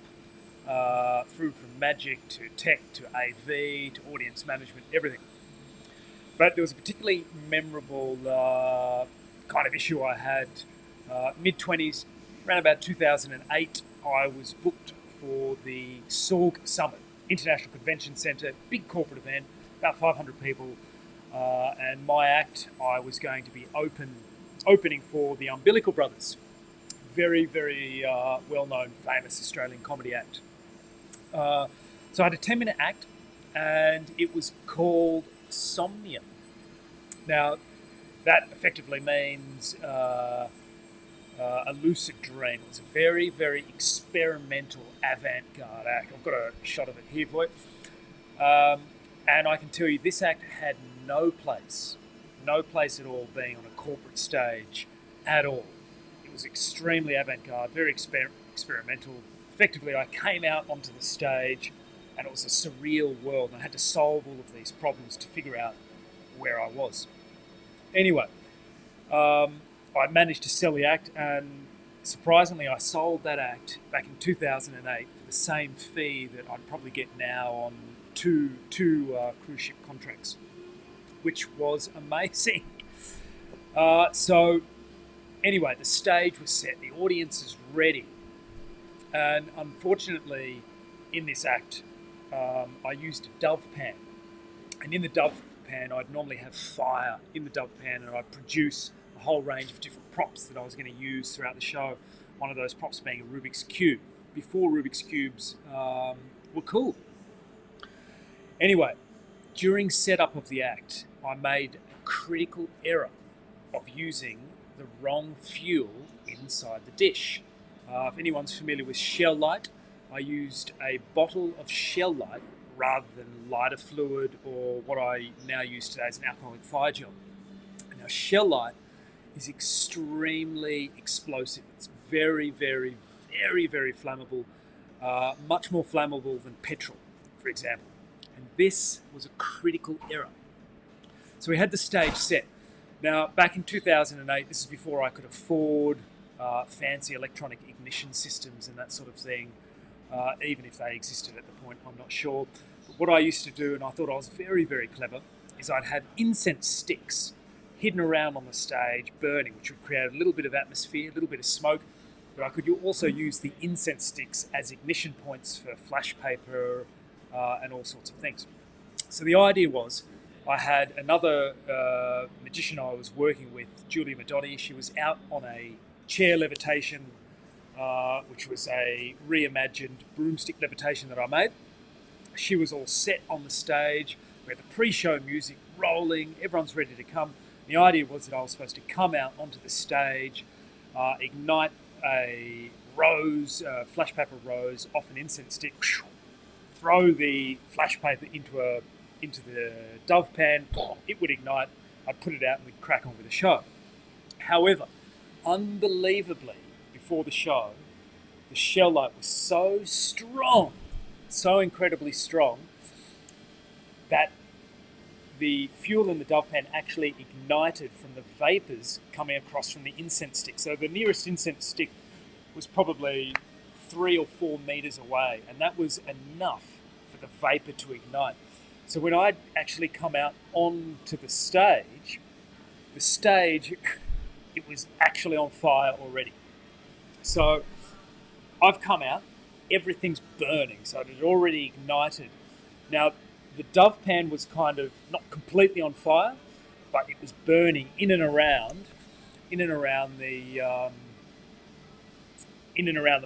through from magic to tech to AV to audience management, everything. But there was a particularly memorable kind of issue I had. Mid-20s, around about 2008, I was booked for the SORG Summit, International Convention Centre, big corporate event, about 500 people, and my act, I was going to be opening for the Umbilical Brothers, very, very well-known, famous Australian comedy act. So I had a 10-minute act, and it was called Somnium. Now, that effectively means a lucid dream. It was a very, very experimental avant-garde act. I've got a shot of it here for you. And I can tell you this act had no place at all being on a corporate stage at all. It was extremely avant-garde, very experimental. Effectively, I came out onto the stage and it was a surreal world, and I had to solve all of these problems to figure out where I was. Anyway, I managed to sell the act, and surprisingly, I sold that act back in 2008 for the same fee that I'd probably get now on two cruise ship contracts, which was amazing. So anyway, the stage was set, the audience is ready, and unfortunately, in this act, I used a dove pan, and in the dove pan, I'd normally have fire in the dove pan, and I'd produce a whole range of different props that I was going to use throughout the show. One of those props being a Rubik's Cube, before Rubik's Cubes were cool. Anyway, during setup of the act, I made a critical error of using the wrong fuel inside the dish. If anyone's familiar with shell light, I used a bottle of shell light rather than lighter fluid, or what I now use today as an alcoholic fire gel. Now, shell light is extremely explosive. It's very, very, very, very flammable, much more flammable than petrol, for example. And this was a critical error. So we had the stage set. Now, back in 2008, this is before I could afford fancy electronic ignition systems and that sort of thing, even if they existed at the point, I'm not sure. But what I used to do, and I thought I was very, very clever, is I'd have incense sticks hidden around on the stage, burning, which would create a little bit of atmosphere, a little bit of smoke. But I could also use the incense sticks as ignition points for flash paper and all sorts of things. So the idea was, I had another magician I was working with, Julia Madotti. She was out on a chair levitation, which was a reimagined broomstick levitation that I made. She was all set on the stage. We had the pre-show music rolling. Everyone's ready to come. The idea was that I was supposed to come out onto the stage, ignite a rose, flash paper rose off an incense stick, throw the flash paper into the dove pan. It would ignite. I'd put it out and we'd crack on with the show. However, unbelievably, before the show, the shell light was so strong, so incredibly strong, that the fuel in the dove pan actually ignited from the vapors coming across from the incense stick. So the nearest incense stick was probably 3 or 4 meters away, and that was enough for the vapor to ignite. So when I'd actually come out onto the stage, it was actually on fire already. So I've come out, everything's burning, so it had already ignited. Now, the dove pan was kind of not completely on fire, but it was burning in and around the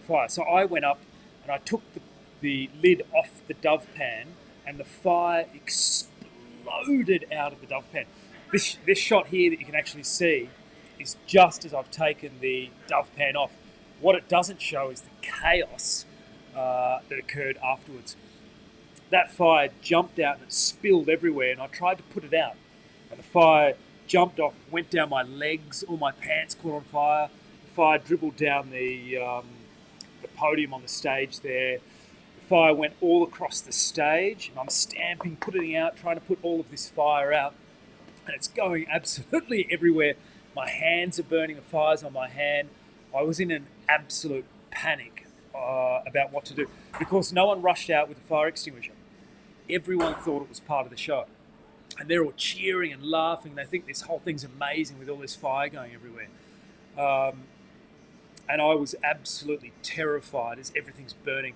fire. So I went up and I took the lid off the dove pan, and the fire exploded out of the dove pan. This shot here that you can actually see is just as I've taken the dove pan off. What it doesn't show is the chaos that occurred afterwards. That fire jumped out and it spilled everywhere, and I tried to put it out. And the fire jumped off, went down my legs, all my pants caught on fire. The fire dribbled down the podium on the stage there. The fire went all across the stage, and I'm stamping, putting it out, trying to put all of this fire out. And it's going absolutely everywhere. My hands are burning, the fire's on my hand. I was in an absolute panic about what to do, because no one rushed out with a fire extinguisher. Everyone thought it was part of the show. And they're all cheering and laughing. They think this whole thing's amazing with all this fire going everywhere. And I was absolutely terrified as everything's burning.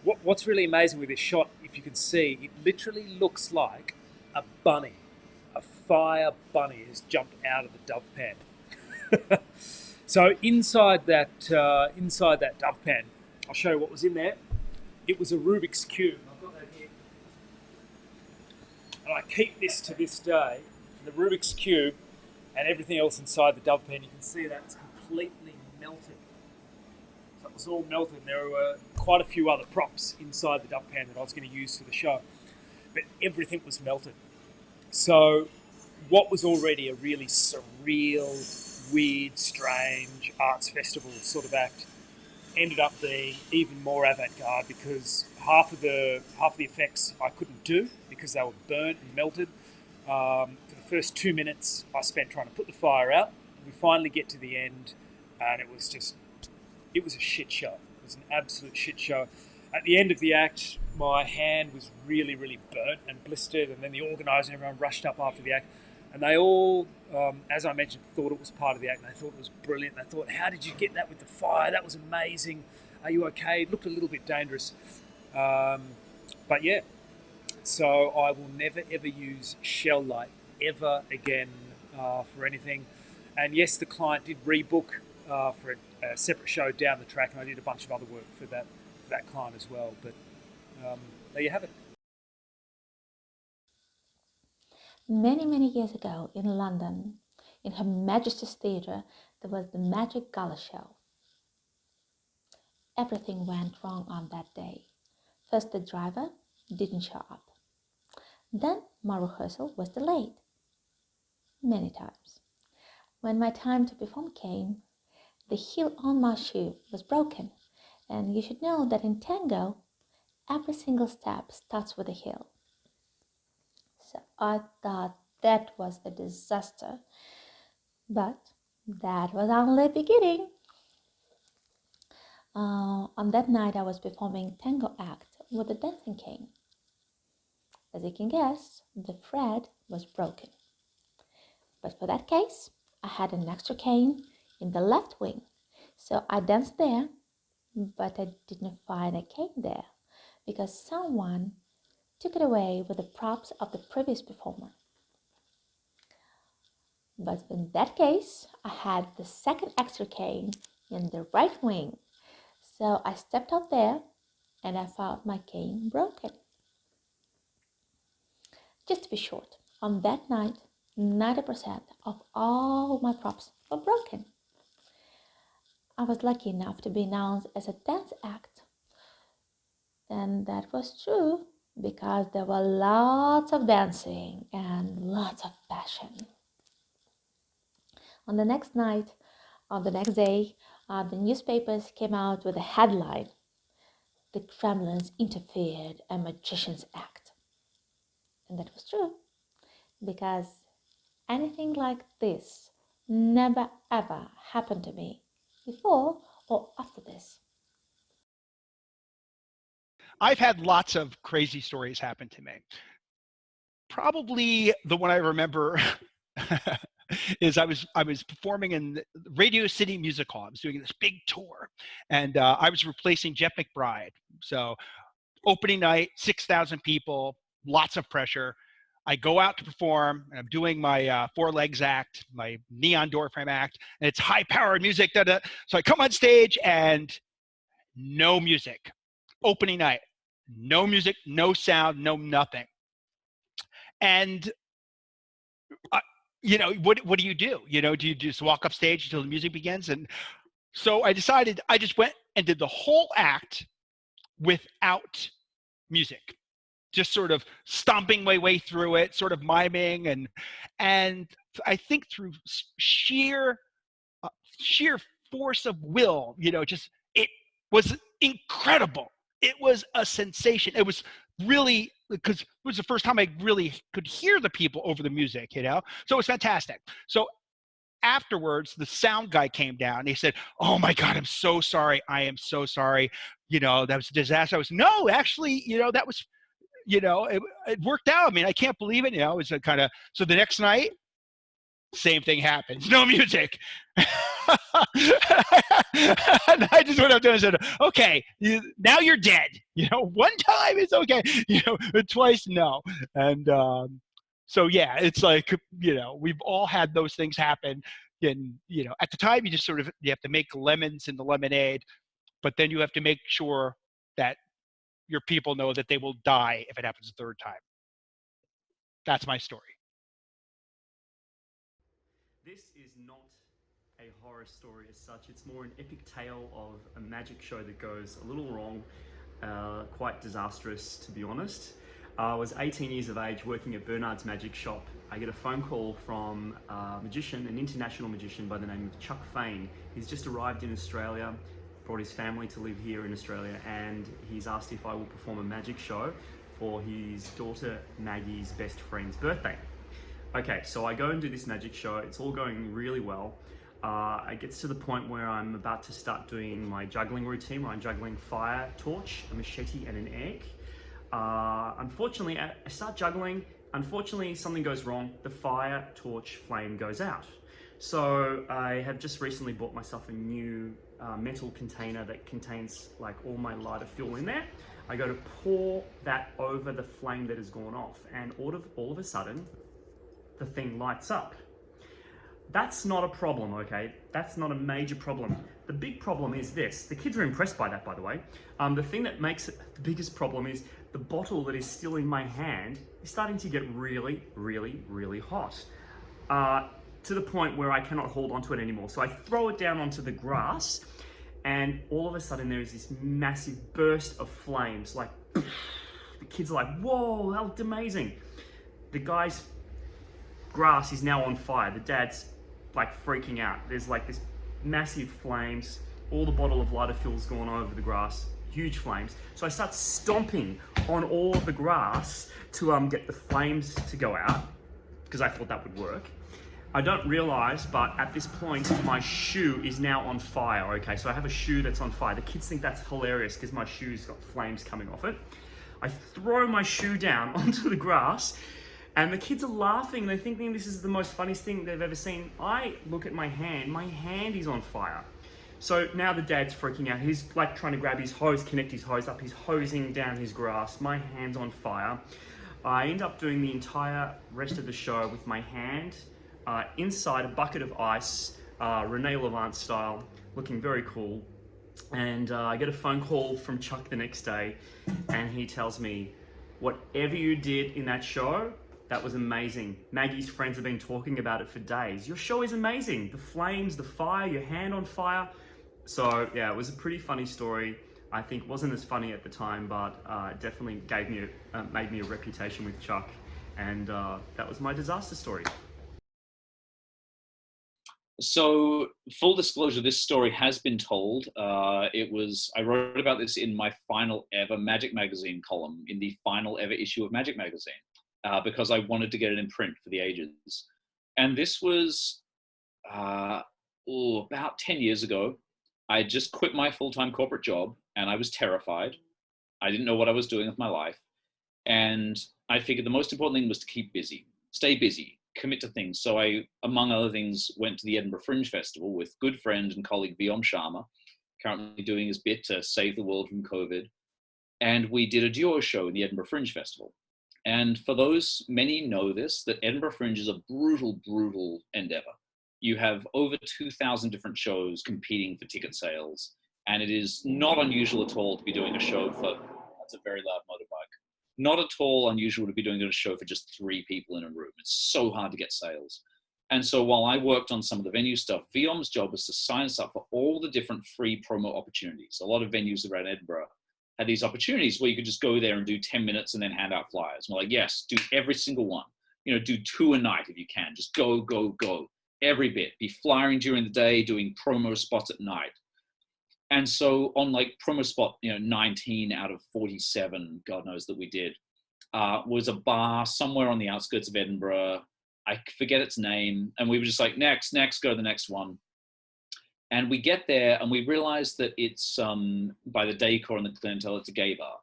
What's really amazing with this shot, if you can see, it literally looks like a bunny. A fire bunny has jumped out of the dove pan. So inside that dove pan, I'll show you what was in there. It was a Rubik's Cube. I've got that here. And I keep this to this day. The Rubik's Cube and everything else inside the dove pan, you can see that it's completely melted. So it was all melted, and there were quite a few other props inside the dove pan that I was going to use for the show. But everything was melted. So what was already a really surreal, weird, strange arts festival sort of act ended up being even more avant-garde, because half of the effects I couldn't do because they were burnt and melted. For the first 2 minutes I spent trying to put the fire out. We finally get to the end, and it was a shit show. It was an absolute shit show. At the end of the act, my hand was really, really burnt and blistered, and then the organiser and everyone rushed up after the act, and they all, as I mentioned, thought it was part of the act, and they thought it was brilliant. They thought, how did you get that with the fire? That was amazing. Are you okay? It looked a little bit dangerous. But yeah, so I will never, ever use shell light ever again for anything. And yes, the client did rebook for a separate show down the track, and I did a bunch of other work for that client as well. But there you have it. Many years ago in London, in Her Majesty's Theatre, there was the Magic Gala Show. Everything went wrong on that day. First, the driver didn't show up. Then my rehearsal was delayed many times. When my time to perform came, the heel on my shoe was broken. And you should know that in tango, every single step starts with a heel. So I thought that was a disaster, but that was only the beginning. On that night, I was performing tango act with a dancing cane. As you can guess, the thread was broken. But for that case, I had an extra cane in the left wing. So I danced there, but I didn't find a cane there because someone took it away with the props of the previous performer. But in that case, I had the second extra cane in the right wing. So I stepped out there and I found my cane broken. Just to be short, on that night, 90% of all my props were broken. I was lucky enough to be announced as a dance act. And that was true because there were lots of dancing and lots of passion. On the next night, on the next day, the newspapers came out with a headline: "The Kremlins interfered a magician's act." And that was true because anything like this never ever happened to me before or after this. I've had lots of crazy stories happen to me. Probably the one I remember is I was performing in Radio City Music Hall. I was doing this big tour, and I was replacing Jeff McBride. So opening night, 6,000 people, lots of pressure. I go out to perform, and I'm doing my Four Legs act, my Neon Door Frame act, and it's high-powered music. So I come on stage, and no music. Opening night, no music, no sound, no nothing. And you know, what do you do? You know, do you just walk up stage until the music begins? And so I decided I just went and did the whole act without music, just sort of stomping my way through it, sort of miming, and I think through sheer force of will, you know, just it was incredible. It was a sensation. It was really, because it was the first time I really could hear the people over the music, you know, so it was fantastic. So afterwards, the sound guy came down and he said, "Oh my God, I'm so sorry. I am so sorry. You know, that was a disaster." I was, "No, actually, you know, that was, you know, it worked out. I mean, I can't believe it." You know, it was a kind of, so the next night, same thing happens. No music. And I just went up there and said, "Okay, now you're dead. You know, one time it's okay. You know, but twice, no." And so, yeah, it's like, you know, we've all had those things happen. And, you know, at the time, you just sort of, you have to make lemons in the lemonade, but then you have to make sure that your people know that they will die if it happens a third time. That's my story. This is not a horror story as such. It's more an epic tale of a magic show that goes a little wrong, quite disastrous, to be honest. I was 18 years of age working at Bernard's Magic Shop. I get a phone call from a magician, an international magician by the name of Chuck Fane. He's just arrived in Australia, brought his family to live here in Australia, and he's asked if I will perform a magic show for his daughter Maggie's best friend's birthday. Okay, so I go and do this magic show. It's all going really well. It gets to the point where I'm about to start doing my juggling routine, where I'm juggling fire, torch, a machete, and an egg. Unfortunately, I start juggling. Unfortunately, something goes wrong. The fire, torch, flame goes out. So I have just recently bought myself a new metal container that contains like all my lighter fuel in there. I go to pour that over the flame that has gone off, and all of a sudden, the thing lights up. That's not a problem, okay? That's not a major problem. The big problem is this. The kids are impressed by that, by the way. The thing that makes it the biggest problem is the bottle that is still in my hand is starting to get really, really, really hot. To the point where I cannot hold onto it anymore. So I throw it down onto the grass, and all of a sudden there is this massive burst of flames. Like, the kids are like, "Whoa, that looked amazing." The guy's grass is now on fire. The dad's like freaking out. There's like this massive flames. All the bottle of lighter fuel's gone over the grass. Huge flames. So I start stomping on all of the grass to get the flames to go out, because I thought that would work. I don't realize, but at this point, my shoe is now on fire. Okay, so I have a shoe that's on fire. The kids think that's hilarious because my shoe's got flames coming off it. I throw my shoe down onto the grass, and the kids are laughing. They're thinking this is the most funniest thing they've ever seen. I look at my hand is on fire. So now the dad's freaking out. He's like trying to grab his hose, connect his hose up. He's hosing down his grass. My hand's on fire. I end up doing the entire rest of the show with my hand inside a bucket of ice, Rene Levant style, looking very cool. And I get a phone call from Chuck the next day, and he tells me, "Whatever you did in that show, that was amazing. Maggie's friends have been talking about it for days. Your show is amazing. The flames, the fire, your hand on fire." So yeah, it was a pretty funny story. I think it wasn't as funny at the time, but it definitely made me a reputation with Chuck. And that was my disaster story. So, full disclosure, this story has been told. I wrote about this in my final ever Magic Magazine column, in the final ever issue of Magic Magazine, because I wanted to get it in print for the ages. And this was about 10 years ago. I had just quit my full-time corporate job, and I was terrified. I didn't know what I was doing with my life. And I figured the most important thing was to keep busy, stay busy, commit to things. So I, among other things, went to the Edinburgh Fringe Festival with good friend and colleague Vyom Sharma, currently doing his bit to save the world from COVID. And we did a duo show in the Edinburgh Fringe Festival. And for those, many know this, that Edinburgh Fringe is a brutal, brutal endeavor. You have over 2,000 different shows competing for ticket sales. And it is not unusual at all to be doing a show for, that's a very loud motorbike, not at all unusual to be doing a show for just 3 people in a room. It's so hard to get sales. And so while I worked on some of the venue stuff, Viom's job was to sign us up for all the different free promo opportunities. A lot of venues around Edinburgh had these opportunities where you could just go there and do 10 minutes and then hand out flyers. And we're like, yes, do every single one. Do 2 a night if you can. Just go, go, go. Every bit. Be flyering during the day, doing promo spots at night. And so on like promo spot, 19 out of 47, God knows that we did, was a bar somewhere on the outskirts of Edinburgh. I forget its name. And we were just like, next, go to the next one. And we get there and we realize that it's, by the decor and the clientele, it's a gay bar,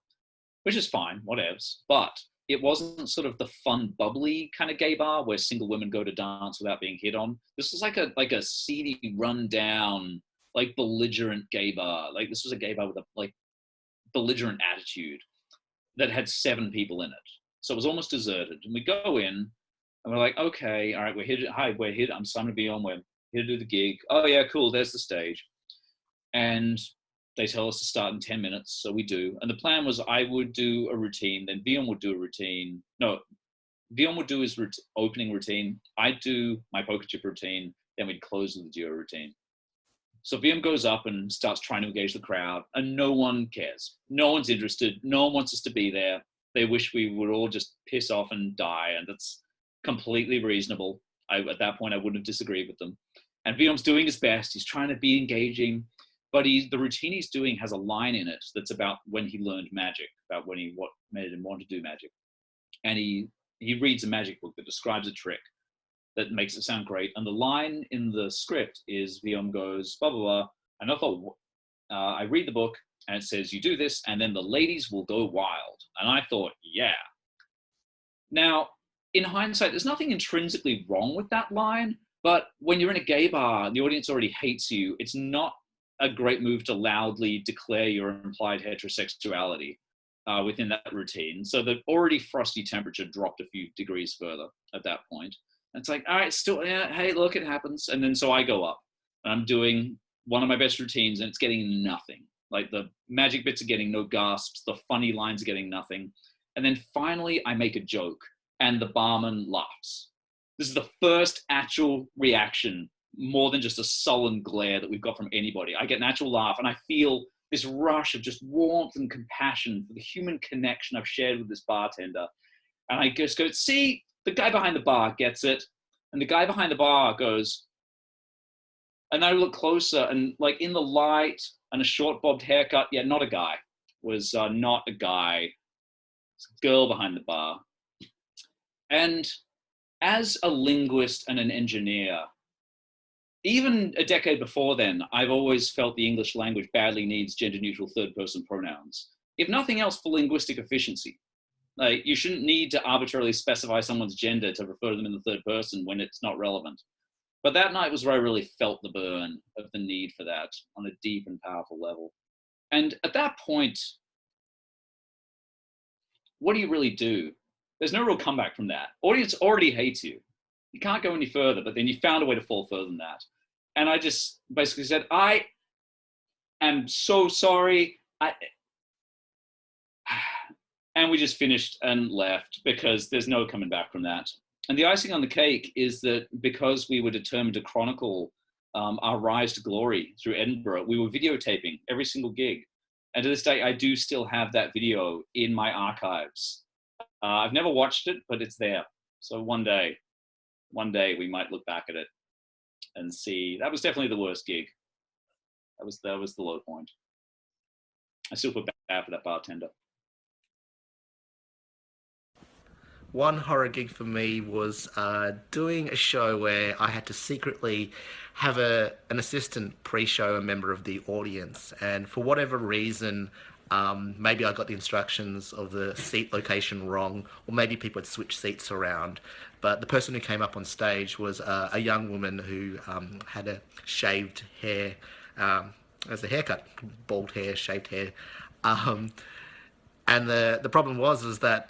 which is fine, whatevs. But it wasn't sort of the fun, bubbly kind of gay bar where single women go to dance without being hit on. This was like a seedy, rundown, like belligerent gay bar. Like this was a gay bar with a like belligerent attitude that had 7 people in it. So it was almost deserted. And we go in and we're like, okay, all right, we're here. Hi, we're here. I'm Simon Vion. We're here to do the gig. Oh yeah, cool. There's the stage. And they tell us to start in 10 minutes. So we do. And the plan was I would do a routine, then Vion would do a routine. No, Vion would do his opening routine. I'd do my poker chip routine. Then we'd close with the duo routine. So Vion goes up and starts trying to engage the crowd and no one cares. No one's interested. No one wants us to be there. They wish we would all just piss off and die. And that's completely reasonable. At that point, I wouldn't have disagreed with them. And Vion's doing his best. He's trying to be engaging. But the routine he's doing has a line in it that's about when he learned magic, about what made him want to do magic. And he reads a magic book that describes a trick that makes it sound great. And the line in the script is Viom goes, blah, blah, blah. And I thought, I read the book and it says, you do this and then the ladies will go wild. And I thought, yeah. Now, in hindsight, there's nothing intrinsically wrong with that line. But when you're in a gay bar, the audience already hates you. It's not a great move to loudly declare your implied heterosexuality within that routine. So the already frosty temperature dropped a few degrees further at that point. And it's like, all right, still, yeah, hey, look, it happens. And then so I go up and I'm doing one of my best routines and it's getting nothing. Like the magic bits are getting no gasps. The funny lines are getting nothing. And then finally I make a joke and the barman laughs. This is the first actual reaction, more than just a sullen glare that we've got from anybody. I get an actual laugh and I feel this rush of just warmth and compassion for the human connection I've shared with this bartender. And I just go, see, the guy behind the bar gets it. And the guy behind the bar goes, and I look closer and like in the light and a short bobbed haircut, yeah, not a guy, was not a guy, it's a girl behind the bar. And as a linguist and an engineer, even a decade before then, I've always felt the English language badly needs gender-neutral third-person pronouns. If nothing else, for linguistic efficiency. Like, you shouldn't need to arbitrarily specify someone's gender to refer to them in the third person when it's not relevant. But that night was where I really felt the burn of the need for that on a deep and powerful level. And at that point, what do you really do? There's no real comeback from that. Audience already hates you. You can't go any further, but then you found a way to fall further than that. And I just basically said, I am so sorry. And we just finished and left because there's no coming back from that. And the icing on the cake is that because we were determined to chronicle our rise to glory through Edinburgh, we were videotaping every single gig. And to this day, I do still have that video in my archives. I've never watched it, but it's there. So one day we might look back at it and see. That was definitely the worst gig. That was the low point. I still feel bad for that bartender. One horror gig for me was doing a show where I had to secretly have an assistant pre-show a member of the audience, and for whatever reason, maybe I got the instructions of the seat location wrong, or maybe people had switched seats around, but the person who came up on stage was a young woman who had a shaved hair, as a haircut, bald hair, shaved hair, and the problem was that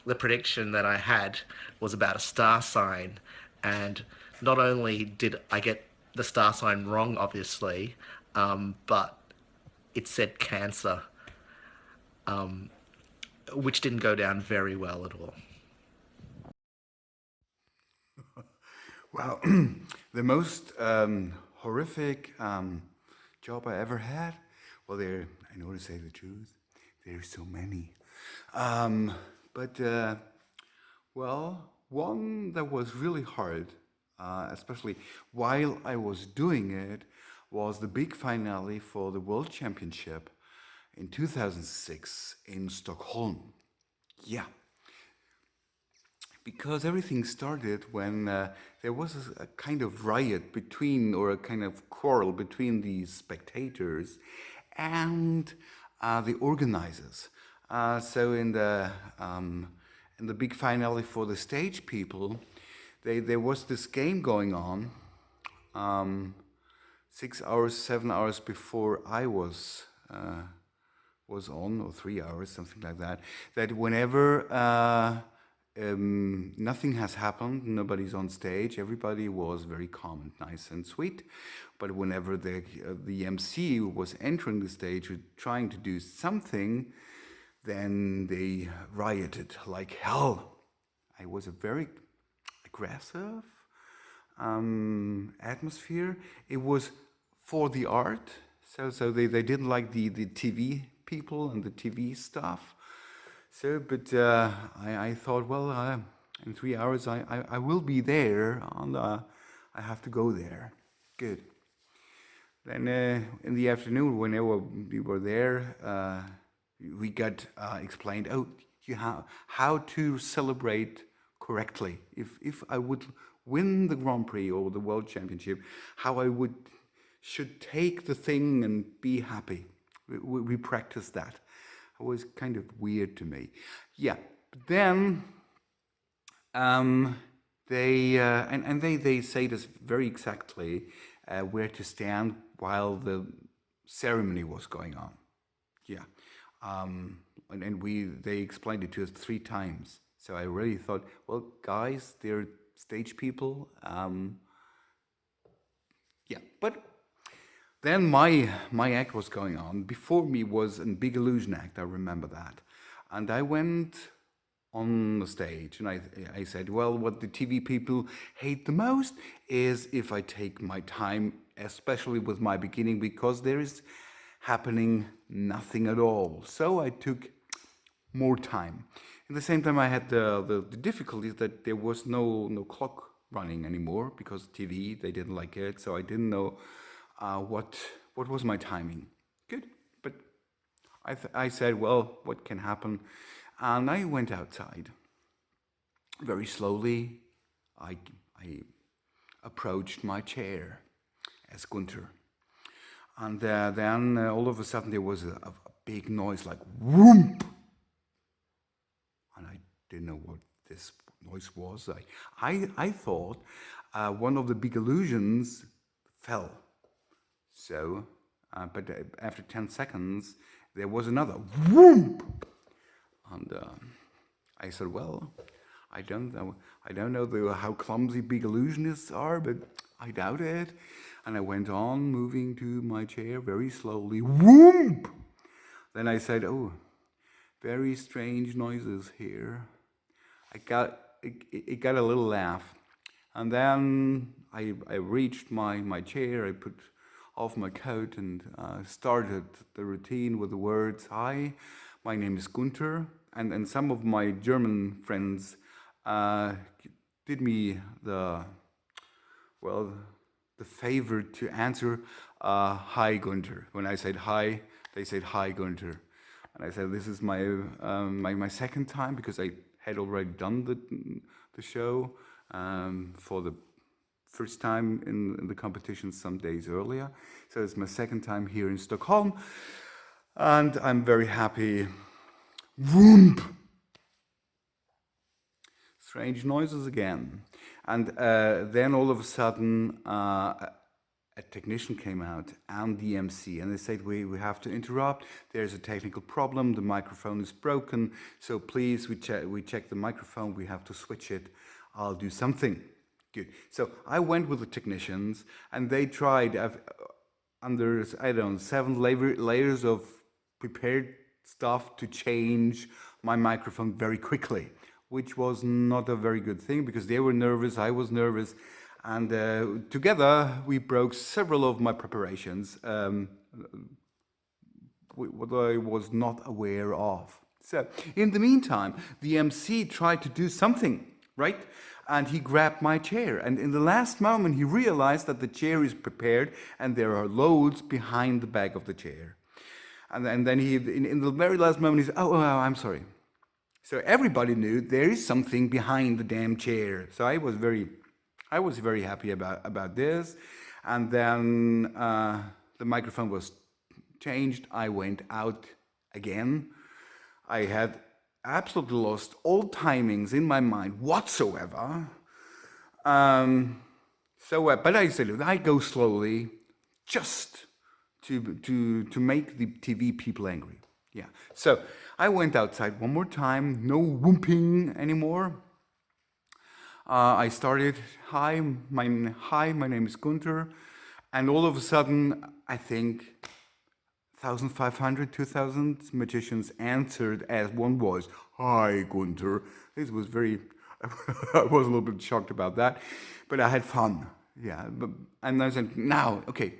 the prediction that I had was about a star sign, and not only did I get the star sign wrong, obviously, but it said Cancer, which didn't go down very well at all. Well, the most horrific job I ever had, well, I know to say the truth, there's so many. Well, one that was really hard, especially while I was doing it, was the big finale for the World Championship in 2006 in Stockholm. Yeah. Because everything started when there was a kind of riot between, or a kind of quarrel between the spectators and the organizers. So in the big finale for the stage people, there was this game going on 6 hours, 7 hours before I was on, or 3 hours, something like that. That whenever nothing has happened, nobody's on stage, everybody was very calm and nice and sweet. But whenever the MC was entering the stage, trying to do something, then they rioted like hell. It was a very aggressive atmosphere. It was for the art, so they didn't like the TV people and the TV stuff. So, but I thought, well, in 3 hours I will be there, and I have to go there. Good. Then in the afternoon, whenever we were there, we got explained, how to celebrate correctly. If I would win the Grand Prix or the World Championship, how I should take the thing and be happy. We practiced that. It was kind of weird to me. Yeah, but then they say this very exactly where to stand while the ceremony was going on. Yeah, they explained it to us 3 times. So I really thought, well, guys, they're stage people. Yeah, but then my act was going on. Before me was a big illusion act, I remember that. And I went on the stage and I said, well, what the TV people hate the most is if I take my time, especially with my beginning, because there is happening nothing at all. So I took more time. At the same time, I had the difficulties that there was no clock running anymore, because TV, they didn't like it, so I didn't know what was my timing. Good, but I said, well, what can happen? And I went outside. Very slowly, I approached my chair as Gunther. And then all of a sudden there was a big noise like whoomp! And I didn't know what this noise was. I thought one of the big illusions fell. So, but after 10 seconds, there was another whoomp! And I said, well, I don't know how clumsy big illusionists are, but I doubt it. And I went on moving to my chair very slowly. Whoomp! Then I said, oh, very strange noises here. It got a little laugh. And then I reached my chair, I put off my coat and started the routine with the words, hi, my name is Gunther. And some of my German friends did me the favor to answer, hi Gunther. When I said hi, they said hi Gunther. And I said, this is my second time, because I had already done the show for the first time in the competition some days earlier. So it's my second time here in Stockholm. And I'm very happy. Whoomp! Strange noises again. And then all of a sudden, a technician came out and the MC, and they said, we have to interrupt. There's a technical problem. The microphone is broken. So please, we check the microphone. We have to switch it. I'll do something. Good. So I went with the technicians, and they tried under, 7 layers of prepared stuff to change my microphone very quickly, which was not a very good thing, because they were nervous, I was nervous, And together we broke several of my preparations, what I was not aware of. So in the meantime, the MC tried to do something, right? And he grabbed my chair. And in the last moment, he realized that the chair is prepared and there are loads behind the back of the chair. And then he, in the very last moment, he said, oh, I'm sorry. So everybody knew there is something behind the damn chair. So I was very happy about this. And then the microphone was changed. I went out again. I had absolutely lost all timings in my mind whatsoever. But I said, I go slowly, just to make the TV people angry. Yeah. So I went outside one more time. No whooping anymore. I started, hi, my name is Gunther. And all of a sudden, I think 1,500, 2,000 magicians answered as one voice, hi, Gunther. This was I was a little bit shocked about that, but I had fun. Yeah, and I said, now, okay,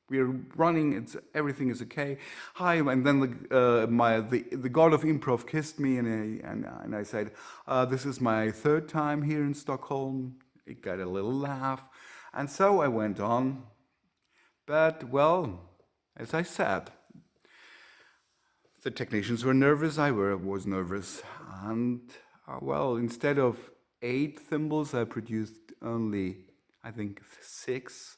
we're running, everything is okay. Hi, and then the god of improv kissed me, and I said, this is my third time here in Stockholm. It got a little laugh, and so I went on. But, well, as I said, the technicians were nervous, I was nervous, and, well, instead of 8 thimbles, I produced only, I think, 6.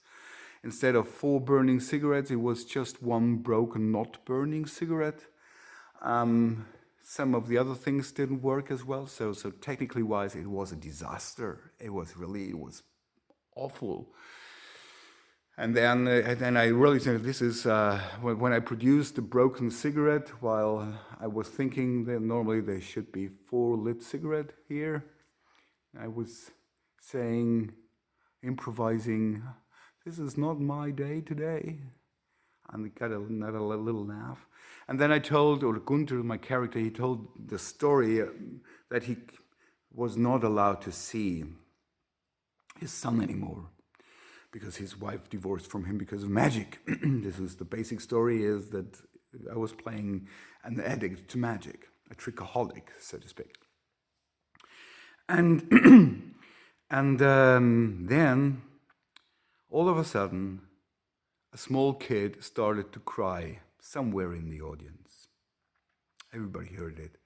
Instead of 4 burning cigarettes, it was just 1 broken, not burning cigarette. Some of the other things didn't work as well, so technically wise, it was a disaster. It was awful. And then I really said, this is, when I produced the broken cigarette, while I was thinking that normally there should be 4 lit cigarette here, I was saying, improvising, this is not my day today. And it got another little laugh. And then I told, or Gunther, my character, he told the story that he was not allowed to see his son anymore because his wife divorced from him because of magic. This is the basic story, is that I was playing an addict to magic, a trickaholic, so to speak. And then all of a sudden, a small kid started to cry somewhere in the audience. Everybody heard it.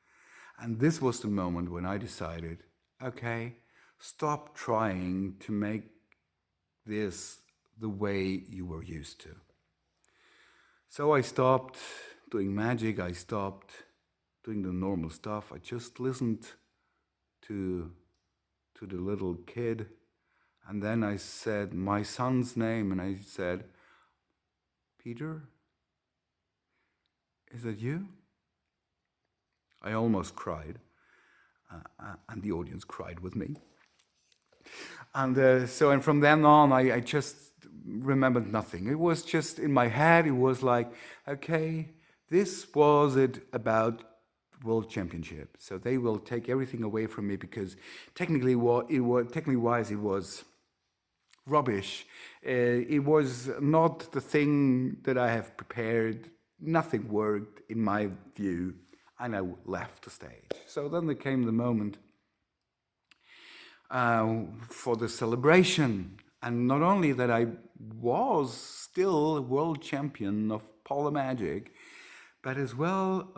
And this was the moment when I decided, okay, stop trying to make this the way you were used to. So I stopped doing magic, I stopped doing the normal stuff. I just listened to the little kid. And then I said my son's name, and I said, Peter, is that you? I almost cried, and the audience cried with me. And from then on, I just remembered nothing. It was just in my head, it was like, okay, this was it about World Championship. So they will take everything away from me because technically wise, it was rubbish. It was not the thing that I have prepared. Nothing worked in my view, and I left the stage. So then there came the moment for the celebration, and not only that I was still a world champion of Polar Magic, but as well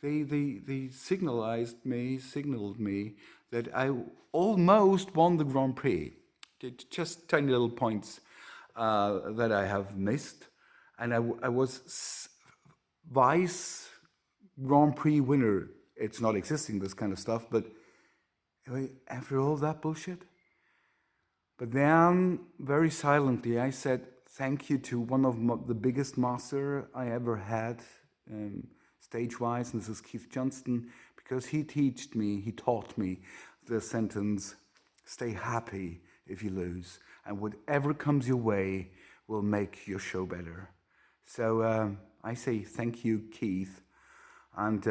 they signaled me that I almost won the Grand Prix. Just tiny little points that I have missed, and I was vice Grand Prix winner. It's not existing, this kind of stuff, but after all that bullshit. But then, very silently, I said thank you to one of the biggest master I ever had, stage-wise, and this is Keith Johnston, because he taught me the sentence, stay happy if you lose, and whatever comes your way will make your show better. So I say thank you, Keith, and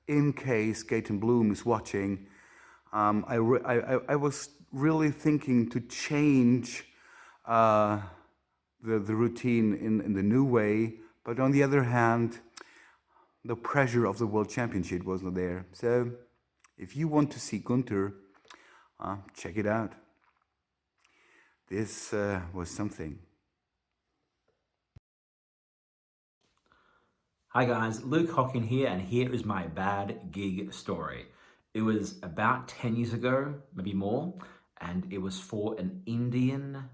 in case Gaten Bloom is watching, I was really thinking to change the routine in the new way, but on the other hand, the pressure of the World Championship wasn't there. So if you want to see Gunther, check it out. This was something. Hi guys, Luke Hockin here, and here is my bad gig story. It was about 10 years ago, maybe more, and it was for an Indian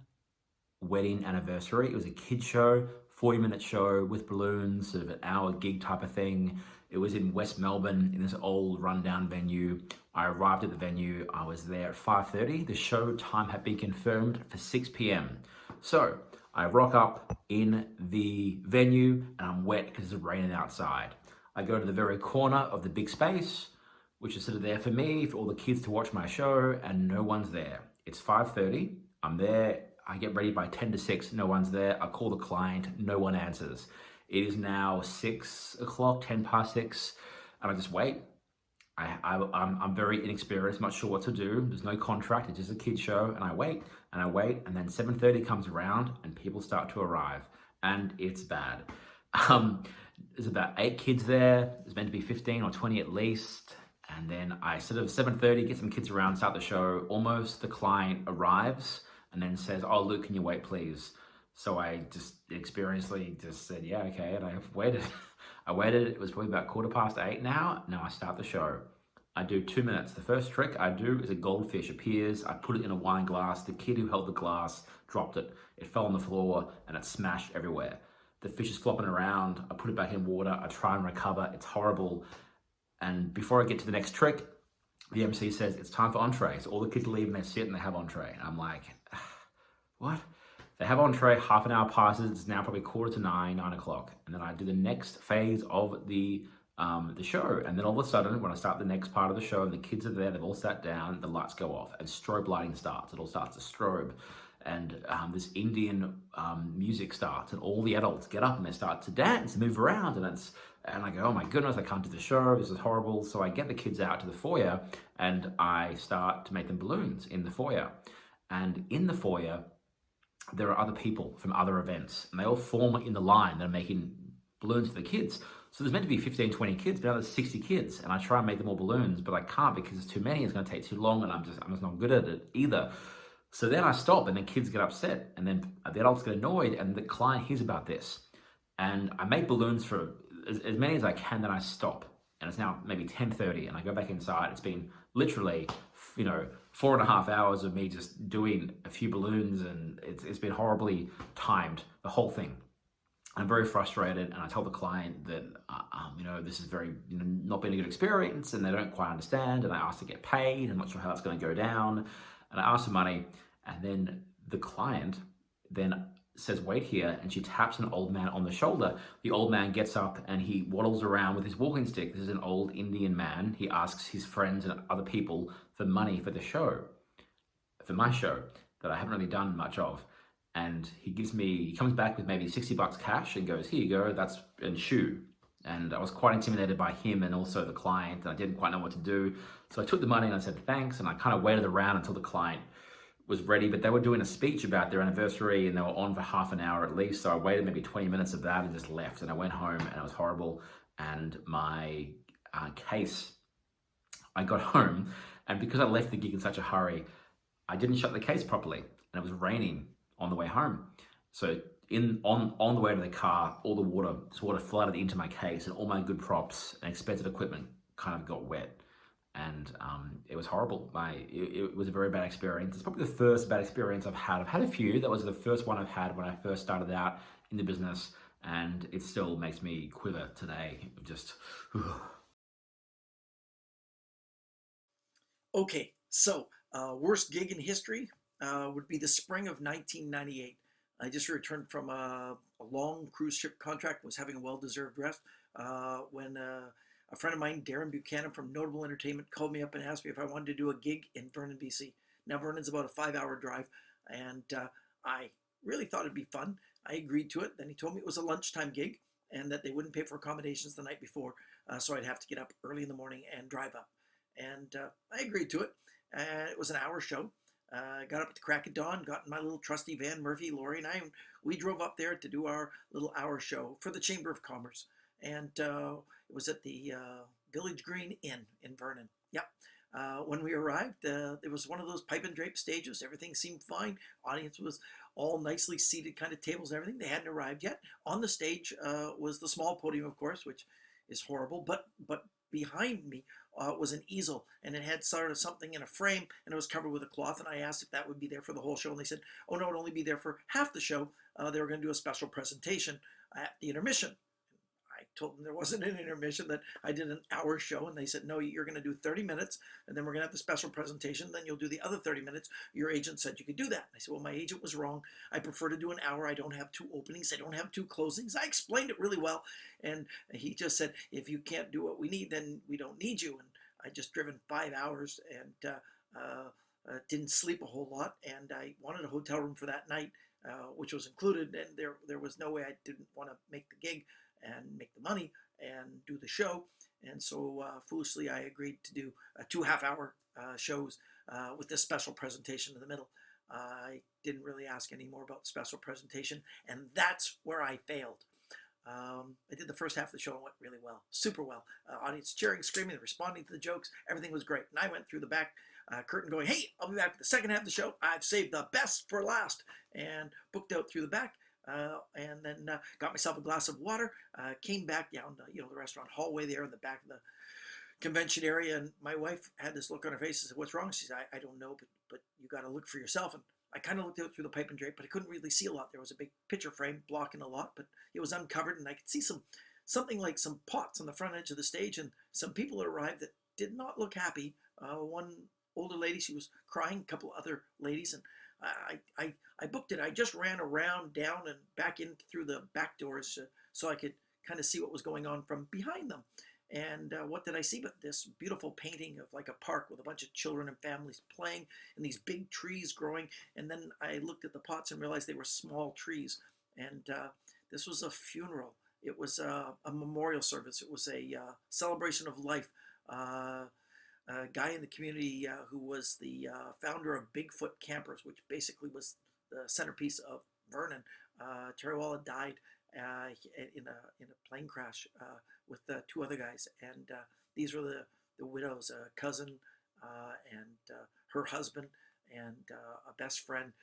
wedding anniversary. It was a kid show, 40-minute show with balloons, sort of an hour gig type of thing. It was in West Melbourne in this old rundown venue. I arrived at the venue, I was there at 5:30. The show time had been confirmed for 6 p.m. So I rock up in the venue and I'm wet because it's raining outside. I go to the very corner of the big space, which is sort of there for me, for all the kids to watch my show, and no one's there. It's 5:30, I'm there, I get ready by 10 to 6, no one's there. I call the client, no one answers. It is now 6 o'clock, 10 past 6, and I just wait. I'm very inexperienced, not sure what to do. There's no contract, it's just a kid show, and I wait, and then 7:30 comes around and people start to arrive, and it's bad. There's about 8 kids there. There's meant to be 15 or 20 at least. And then I sort of 7:30 get some kids around, start the show. Almost the client arrives and then says, "Oh, Luke, can you wait, please?" So I just inexperiencedly just said, "Yeah, okay," and I waited. I waited. It was probably about 8:15 now. Now I start the show. I do 2 minutes. The first trick I do is a goldfish appears. I put it in a wine glass. The kid who held the glass dropped it. It fell on the floor and it smashed everywhere. The fish is flopping around. I put it back in water. I try and recover. It's horrible. And before I get to the next trick, the MC says, "It's time for entree." So all the kids leave and they sit and they have entree. And I'm like, what? They have entree, half an hour passes. It's now probably 8:45, 9 o'clock. And then I do the next phase of the show. And then all of a sudden, when I start the next part of the show, and the kids are there, they've all sat down, the lights go off and strobe lighting starts. It all starts to strobe. And this Indian music starts, and all the adults get up and they start to dance and move around, and I go, "Oh my goodness, I can't do the show, this is horrible." So I get the kids out to the foyer and I start to make them balloons in the foyer. And in the foyer, there are other people from other events, and they all form in the line that are making balloons for the kids. So there's meant to be 15, 20 kids, but now there's 60 kids, and I try and make them all balloons, but I can't because there's too many, it's gonna take too long, and I'm just not good at it either. So then I stop, and then kids get upset, and then the adults get annoyed, and the client hears about this. And I make balloons for as many as I can, then I stop. And it's now maybe 10:30, and I go back inside. It's been literally, 4.5 hours of me just doing a few balloons, and it's been horribly timed, the whole thing. I'm very frustrated, and I tell the client that, this is very, not been a good experience, and they don't quite understand, and I ask to get paid. I'm not sure how that's going to go down. And I ask for money, and then the client then says, "Wait here," and she taps an old man on the shoulder. The old man gets up and he waddles around with his walking stick. This is an old Indian man. He asks his friends and other people for money for the show, for my show, that I haven't really done much of. And he comes back with maybe $60 cash and goes, "Here you go, that's and shoe." And I was quite intimidated by him and also the client, and I didn't quite know what to do. So I took the money and I said thanks, and I kind of waited around until the client was ready, but they were doing a speech about their anniversary and they were on for half an hour at least. So I waited maybe 20 minutes of that and just left, and I went home and it was horrible. And my case, I got home, and because I left the gig in such a hurry, I didn't shut the case properly, and it was raining on the way home. So on the way to the car, all the water flooded into my case, and all my good props and expensive equipment kind of got wet. And it was horrible. It was a very bad experience. It's probably the first bad experience I've had. I've had a few. That was the first one I've had when I first started out in the business, and it still makes me quiver today. Just. Okay, so worst gig in history would be the spring of 1998. I just returned from a long cruise ship contract, was having a well-deserved rest when a friend of mine, Darren Buchanan from Notable Entertainment, called me up and asked me if I wanted to do a gig in Vernon, BC. Now, Vernon's about a 5-hour drive, and I really thought it'd be fun. I agreed to it. Then he told me it was a lunchtime gig and that they wouldn't pay for accommodations the night before, so I'd have to get up early in the morning and drive up. And I agreed to it. and it was an hour show. Got up at the crack of dawn, got in my little trusty van, Murphy, Laurie, and I. We drove up there to do our little hour show for the Chamber of Commerce, and it was at the Village Green Inn in Vernon. Yep. When we arrived, there was one of those pipe and drape stages. Everything seemed fine. Audience was all nicely seated, kind of tables and everything. They hadn't arrived yet. On the stage was the small podium, of course, which is horrible. But behind me was an easel, and it had sort of something in a frame, and it was covered with a cloth. And I asked if that would be there for the whole show, and they said, "Oh no, it'd only be there for half the show. They were going to do a special presentation at the intermission." I told them there wasn't an intermission, that I did an hour show, and they said, "No, you're going to do 30 minutes, and then we're going to have the special presentation, then you'll do the other 30 minutes. Your agent said you could do that." I said, "Well, my agent was wrong. I prefer to do an hour. I don't have 2 openings. I don't have 2 closings." I explained it really well, and he just said, "If you can't do what we need, then we don't need you." And I just driven 5 hours and didn't sleep a whole lot, and I wanted a hotel room for that night, which was included, and there was no way I didn't want to make the gig and make the money and do the show. And so foolishly I agreed to do 2 half-hour shows with this special presentation in the middle. I didn't really ask any more about the special presentation, and that's where I failed. I did the first half of the show and went really well, super well. Audience cheering, screaming, responding to the jokes. Everything was great. And I went through the back curtain going, "Hey, I'll be back for the second half of the show. I've saved the best for last," and booked out through the back. And then got myself a glass of water, came back down the restaurant hallway there in the back of the convention area, and my wife had this look on her face and said, "What's wrong?" She said, I don't know, but you got to look for yourself. And I kind of looked out through the pipe and drape, but I couldn't really see a lot. There was a big picture frame blocking a lot, but it was uncovered, and I could see something like some pots on the front edge of the stage, and some people had arrived that did not look happy. One older lady, she was crying, a couple other ladies, and I booked it. I just ran around, down, and back in through the back doors so I could kind of see what was going on from behind them. And what did I see but this beautiful painting of like a park with a bunch of children and families playing and these big trees growing. And then I looked at the pots and realized they were small trees. And this was a funeral. It was a memorial service. It was a celebration of life. A guy in the community who was the founder of Bigfoot Campers, which basically was the centerpiece of Vernon. Terry Walla died in a plane crash with 2 other guys, and these were the widows, a cousin and her husband and a best friend.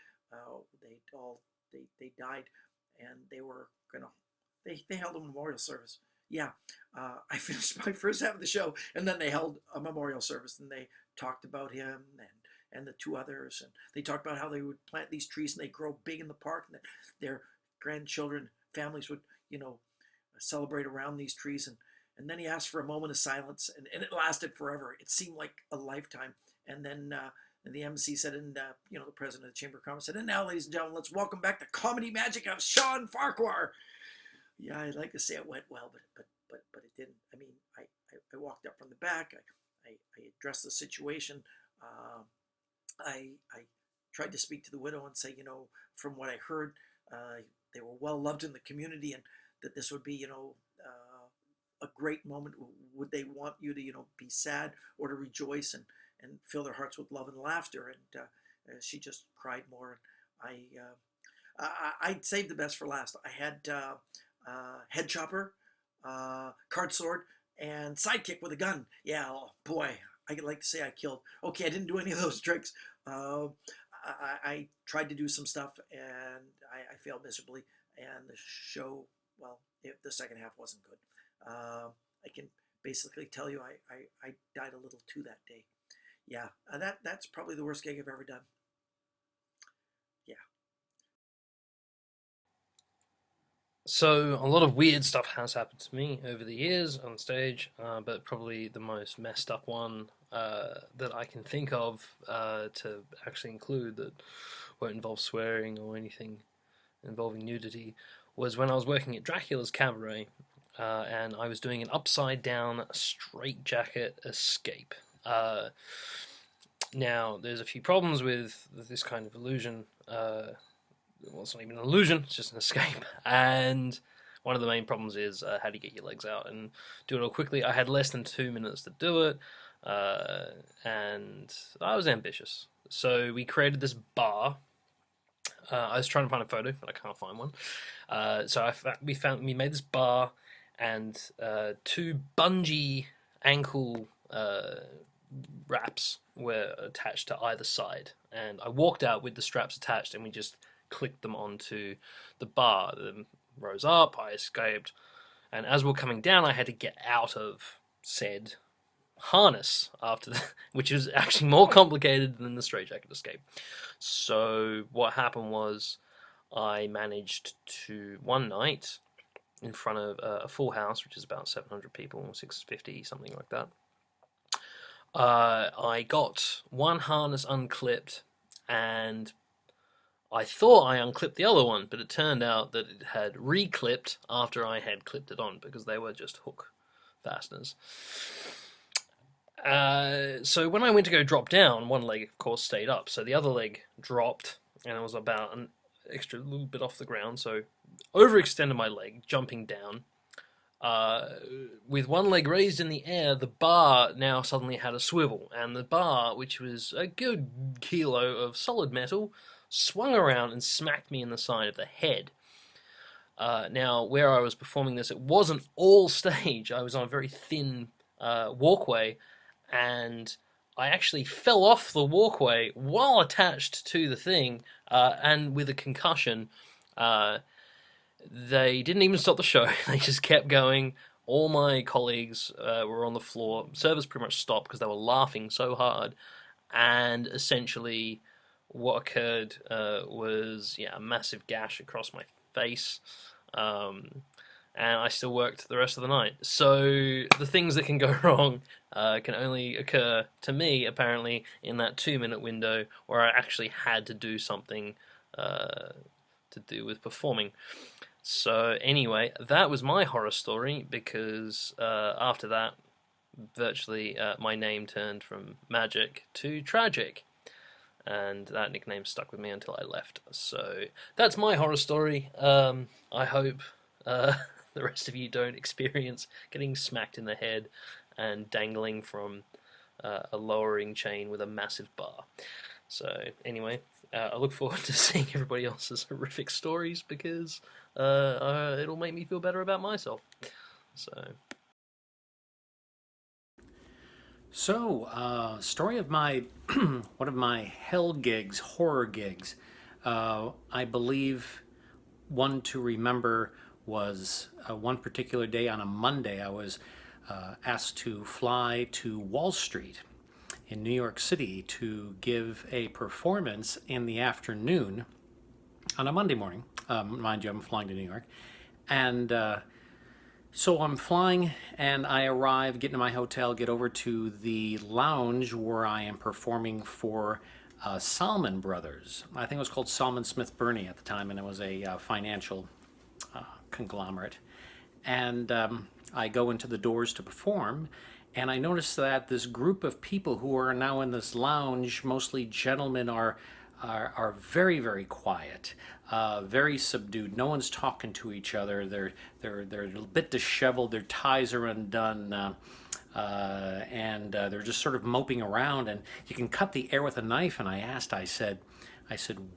They died, and they held a memorial service. Yeah, I finished my first half of the show, and then they held a memorial service, and they talked about him and the 2 others, and they talked about how they would plant these trees and they grow big in the park, and that their grandchildren, families would, celebrate around these trees. And then he asked for a moment of silence, and it lasted forever. It seemed like a lifetime. And then the MC said, and the president of the Chamber of Commerce said, "And now, ladies and gentlemen, let's welcome back the comedy magic of Sean Farquhar." Yeah, I'd like to say it went well, but it didn't. I mean, I walked up from the back. I addressed the situation. I tried to speak to the widow and say, from what I heard, they were well loved in the community, and that this would be, a great moment. Would they want you to, be sad or to rejoice and fill their hearts with love and laughter? And she just cried more. And I saved the best for last. I had head chopper, card sword, and sidekick with a gun. Yeah, oh boy, I could like to say I killed. Okay, I didn't do any of those tricks. I tried to do some stuff, and I failed miserably. And the show, well, the second half wasn't good. I can basically tell you I died a little too that day. Yeah, that's probably the worst gig I've ever done. Yeah. So a lot of weird stuff has happened to me over the years on stage, but probably the most messed up one that I can think of to actually include that won't involve swearing or anything involving nudity was when I was working at Dracula's Cabaret, and I was doing an upside down straitjacket escape. Now, there's a few problems with this kind of illusion. Well, it's not even an illusion, it's just an escape. And one of the main problems is how do you get your legs out and do it all quickly. I had less than 2 minutes to do it. and I was ambitious. So we created this bar. I was trying to find a photo, but I can't find one. So we made this bar, and 2 bungee ankle wraps were attached to either side. And I walked out with the straps attached, and we just clicked them onto the bar. They rose up, I escaped, and as we're coming down, I had to get out of said harness after that, which was actually more complicated than the straitjacket escape. So what happened was I managed to, one night, in front of a full house, which is about 700 people, 650, something like that, I got one harness unclipped, and I thought I unclipped the other one, but it turned out that it had reclipped after I had clipped it on, because they were just hook fasteners. So when I went to go drop down, one leg, of course, stayed up. So the other leg dropped, and it was about an extra little bit off the ground. So overextended my leg, jumping down. With one leg raised in the air, the bar now suddenly had a swivel. And the bar, which was a good kilo of solid metal, swung around and smacked me in the side of the head. Now, where I was performing this, it wasn't all stage. I was on a very thin walkway, and I actually fell off the walkway while attached to the thing, and with a concussion. They didn't even stop the show. They just kept going. All my colleagues were on the floor. Service pretty much stopped because they were laughing so hard. And essentially what occurred was a massive gash across my face. And I still worked the rest of the night. So the things that can go wrong can only occur, to me, apparently, in that 2-minute window where I actually had to do something to do with performing. So anyway, that was my horror story, because after that, virtually my name turned from Magic to Tragic. And that nickname stuck with me until I left. So that's my horror story. I hope the rest of you don't experience getting smacked in the head and dangling from a lowering chain with a massive bar. So anyway, I look forward to seeing everybody else's horrific stories, because it'll make me feel better about myself. So, story of my one of my hell gigs, horror gigs. I believe one to remember was one particular day on a Monday. I was asked to fly to Wall Street in New York City to give a performance in the afternoon on a Monday morning. Mind you, I'm flying to New York. And so I'm flying, and I arrive, get into my hotel, get over to the lounge where I am performing for Salmon Brothers. I think it was called Salmon Smith Burney at the time, and it was a financial conglomerate. And I go into the doors to perform, and I notice that this group of people who are now in this lounge, mostly gentlemen, are very, very quiet, very subdued. No one's talking to each other. They're a bit disheveled. Their ties are undone, and they're just sort of moping around. And you can cut the air with a knife. And I said,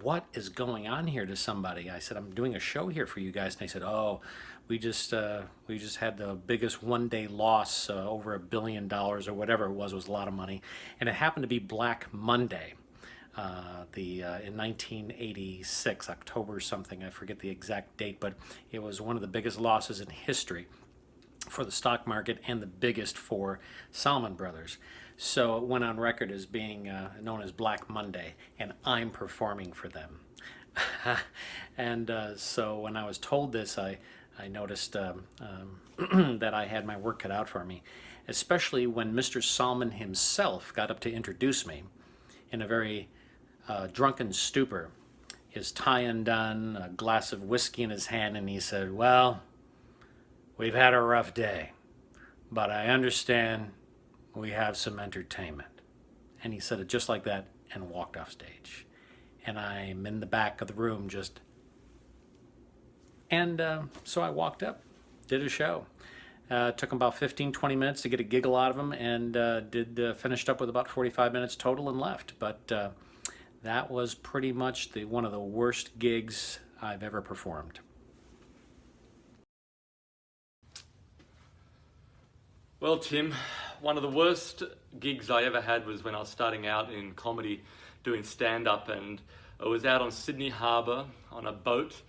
what is going on here to somebody? I said, I'm doing a show here for you guys. And they said, oh, we just had the biggest one-day loss, over $1 billion or whatever it was a lot of money. And it happened to be Black Monday. In 1986, October something, I forget the exact date, but it was one of the biggest losses in history for the stock market, and the biggest for Salmon Brothers. So it went on record as being known as Black Monday, and I'm performing for them. And so when I was told this, I noticed that I had my work cut out for me, especially when Mr. Salmon himself got up to introduce me in a very drunken stupor, his tie undone, a glass of whiskey in his hand, and he said, well, we've had a rough day, but I understand we have some entertainment. And he said it just like that and walked off stage. And I'm in the back of the room so I walked up, did a show. Took them about 15, 20 minutes to get a giggle out of them, and finished up with about 45 minutes total and left. But that was pretty much one of the worst gigs I've ever performed. Well, Tim, one of the worst gigs I ever had was when I was starting out in comedy doing stand-up, and I was out on Sydney Harbour on a boat,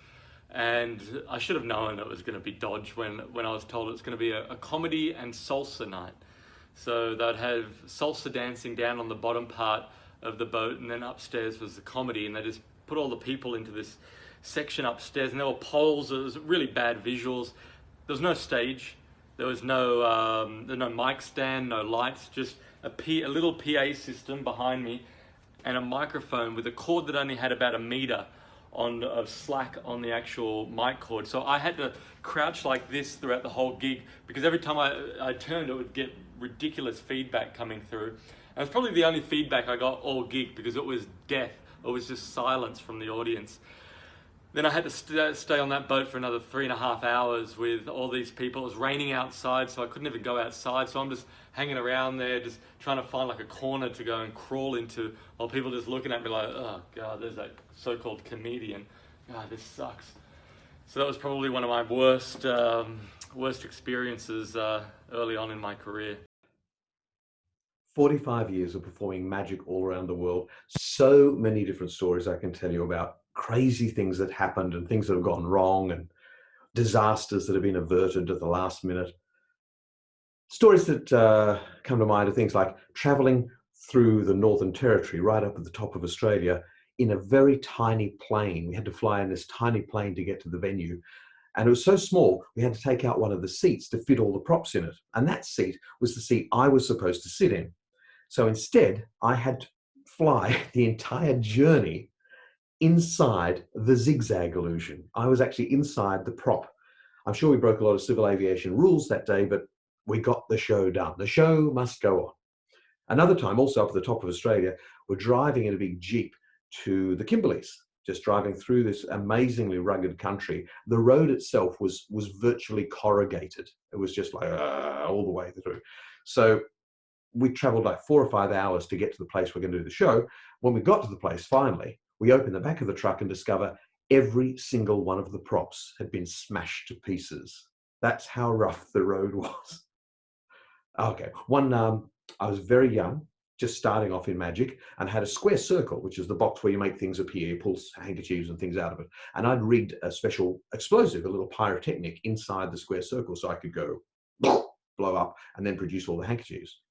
and I should have known it was going to be dodge when I was told it was going to be a comedy and salsa night. So they'd have salsa dancing down on the bottom part of the boat, and then upstairs was the comedy, and they just put all the people into this section upstairs, and there were poles. It was really bad visuals. There was no stage. There was no mic stand, no lights, just a little PA system behind me and a microphone with a cord that only had about a meter of slack on the actual mic cord. So I had to crouch like this throughout the whole gig, because every time I turned, it would get ridiculous feedback coming through. And it was probably the only feedback I got all gig, because it was death. It was just silence from the audience. Then I had to stay on that boat for another 3.5 hours with all these people. It was raining outside, so I couldn't even go outside. So I'm just hanging around there, just trying to find like a corner to go and crawl into, while people just looking at me like, oh God, there's that so-called comedian. God, this sucks. So that was probably one of my worst experiences early on in my career. 45 years of performing magic all around the world. So many different stories I can tell you about. Crazy things that happened and things that have gone wrong and disasters that have been averted at the last minute. Stories that come to mind are things like traveling through the Northern Territory, right up at the top of Australia, in a very tiny plane. We had to fly in this tiny plane to get to the venue. And it was so small, we had to take out one of the seats to fit all the props in it. And that seat was the seat I was supposed to sit in. So instead, I had to fly the entire journey inside the zigzag illusion. I was actually inside the prop. I'm sure we broke a lot of civil aviation rules that day, but we got the show done. The show must go on. Another time, also up at the top of Australia, we're driving in a big Jeep to the Kimberleys, just driving through this amazingly rugged country. The road itself was virtually corrugated. It was just like all the way through. So we traveled like 4 or 5 hours to get to the place we're going to do the show. When we got to the place, finally, we open the back of the truck and discover every single one of the props had been smashed to pieces. That's how rough the road was. Okay, I was very young, just starting off in magic, and had a square circle, which is the box where you make things appear, you pull handkerchiefs and things out of it. And I'd rigged a special explosive, a little pyrotechnic inside the square circle so I could go blow up and then produce all the handkerchiefs.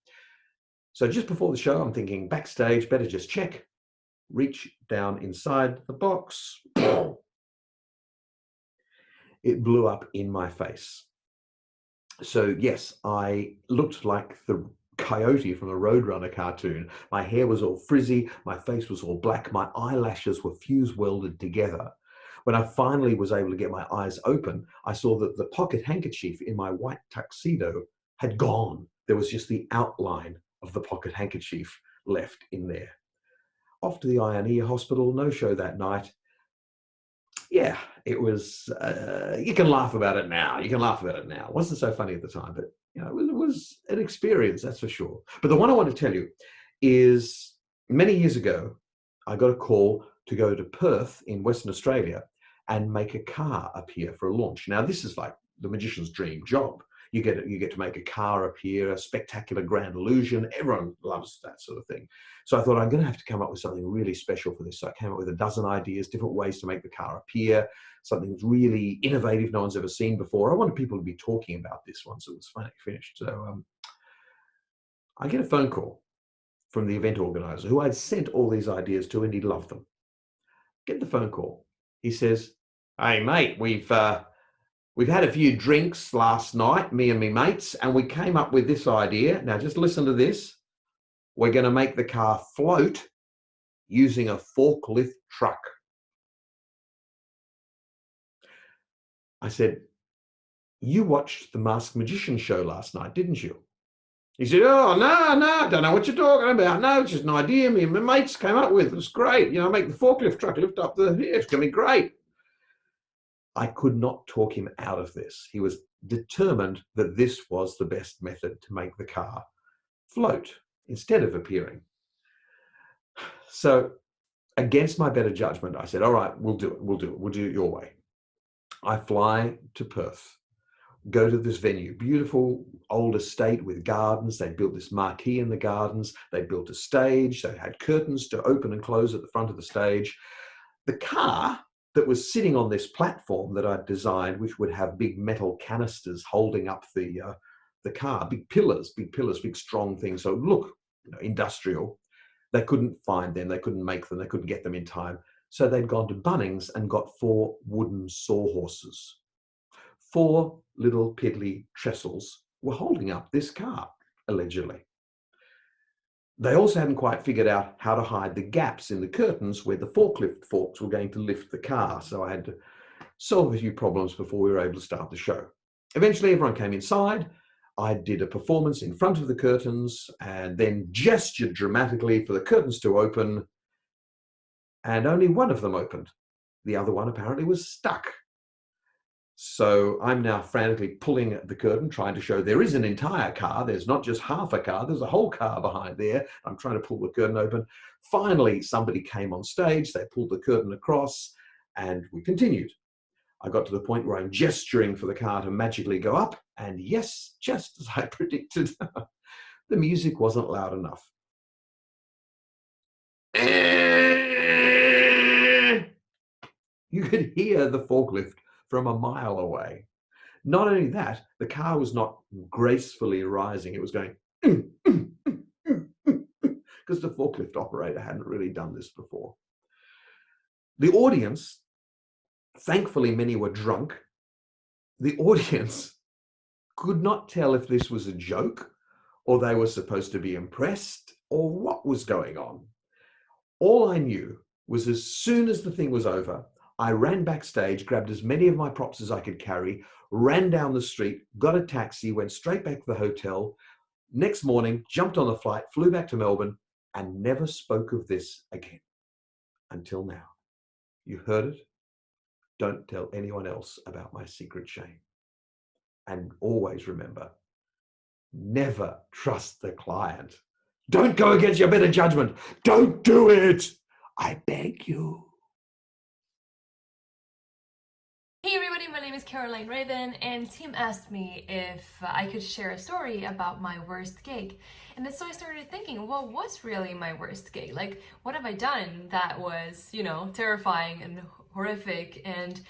So just before the show, I'm thinking backstage, better just check. Reach down inside the box. It blew up in my face. So yes, I looked like the coyote from the Roadrunner cartoon. My hair was all frizzy, my face was all black, my eyelashes were fuse welded together. When I finally was able to get my eyes open, I saw that the pocket handkerchief in my white tuxedo had gone. There was just the outline of the pocket handkerchief left in there. Off to the Eye and Ear Hospital, no show that night. Yeah, it was, you can laugh about it now. It wasn't so funny at the time, but you know, it was an experience, that's for sure. But the one I want to tell you is many years ago, I got a call to go to Perth in Western Australia and make a car appear for a launch. Now, this is like the magician's dream job. You get to make a car appear, a spectacular grand illusion. Everyone loves that sort of thing. So I thought I'm going to have to come up with something really special for this. So I came up with a dozen ideas, different ways to make the car appear, something that's really innovative, no one's ever seen before. I wanted people to be talking about this once it was finally finished. So I get a phone call from the event organizer who I'd sent all these ideas to, and he loved them. Get the phone call. He says, "Hey mate, we've had a few drinks last night, me and me mates, and we came up with this idea. Now just listen to this. We're going to make the car float using a forklift truck." I said, "You watched the Masked Magician show last night, didn't you?" He said, "Oh, no, I don't know what you're talking about. No, it's just an idea me and my mates came up with. It's great. You know, make the forklift truck lift up the, yeah, it's going to be great." I could not talk him out of this. He was determined that this was the best method to make the car float instead of appearing. So against my better judgment, I said, all right, we'll do it your way. I fly to Perth, go to this venue, beautiful old estate with gardens. They built this marquee in the gardens. They built a stage. They had curtains to open and close at the front of the stage. The car that was sitting on this platform that I'd designed, which would have big metal canisters holding up the car, big pillars, big strong things. So look, industrial. They couldn't find them. They couldn't make them. They couldn't get them in time. So they'd gone to Bunnings and got 4 wooden sawhorses. 4 little piddly trestles were holding up this car, allegedly. They also hadn't quite figured out how to hide the gaps in the curtains where the forklift forks were going to lift the car. So I had to solve a few problems before we were able to start the show. Eventually, everyone came inside. I did a performance in front of the curtains and then gestured dramatically for the curtains to open. And only one of them opened. The other one apparently was stuck. So I'm now frantically pulling at the curtain, trying to show there is an entire car. There's not just half a car. There's a whole car behind there. I'm trying to pull the curtain open. Finally, somebody came on stage. They pulled the curtain across and we continued. I got to the point where I'm gesturing for the car to magically go up. And yes, just as I predicted, the music wasn't loud enough. You could hear the forklift from a mile away. Not only that, the car was not gracefully rising. It was going because the forklift operator hadn't really done this before. The audience, thankfully many were drunk, the audience could not tell if this was a joke or they were supposed to be impressed or what was going on. All I knew was as soon as the thing was over, I ran backstage, grabbed as many of my props as I could carry, ran down the street, got a taxi, went straight back to the hotel. Next morning, jumped on the flight, flew back to Melbourne, and never spoke of this again. Until now. You heard it. Don't tell anyone else about my secret shame. And always remember, never trust the client. Don't go against your better judgment. Don't do it. I beg you. Hey everybody, my name is Caroline Raven and Tim asked me if I could share a story about my worst gig. And then so I started thinking, well, what's really my worst gig? Like, what have I done that was, terrifying and horrific? And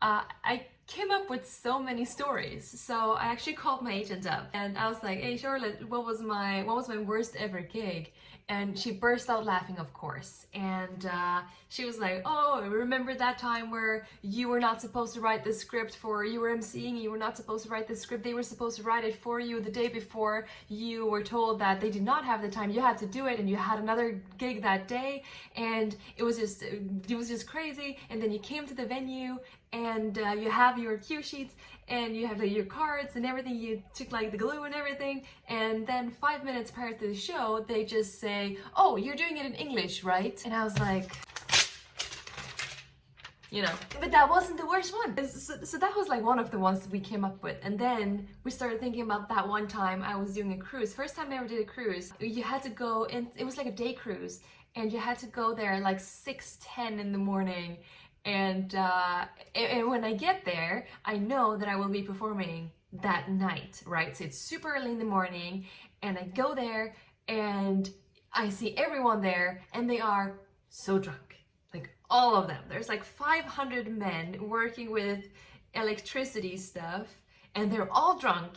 I came up with so many stories. So I actually called my agent up and I was like, hey Charlotte, what was my worst ever gig? And she burst out laughing, of course. And she was like, oh, remember that time where you were not supposed to write the script you were emceeing, you were not supposed to write the script, they were supposed to write it for you the day before. You were told that they did not have the time, you had to do it, and you had another gig that day, and it was just crazy. And then you came to the venue, and you have your cue sheets, and you have your cards and everything, you took like the glue and everything, and then 5 minutes prior to the show, they just say, oh, you're doing it in English, right? And I was like, but that wasn't the worst one. So that was like one of the ones that we came up with. And then we started thinking about that one time I was doing a cruise. First time I ever did a cruise. You had to go, and it was like a day cruise, and you had to go there like 6:10 in the morning. And when I get there, I know that I will be performing that night, right? So it's super early in the morning, and I go there, and I see everyone there, and they are so drunk, like all of them. There's like 500 men working with electricity stuff, and they're all drunk,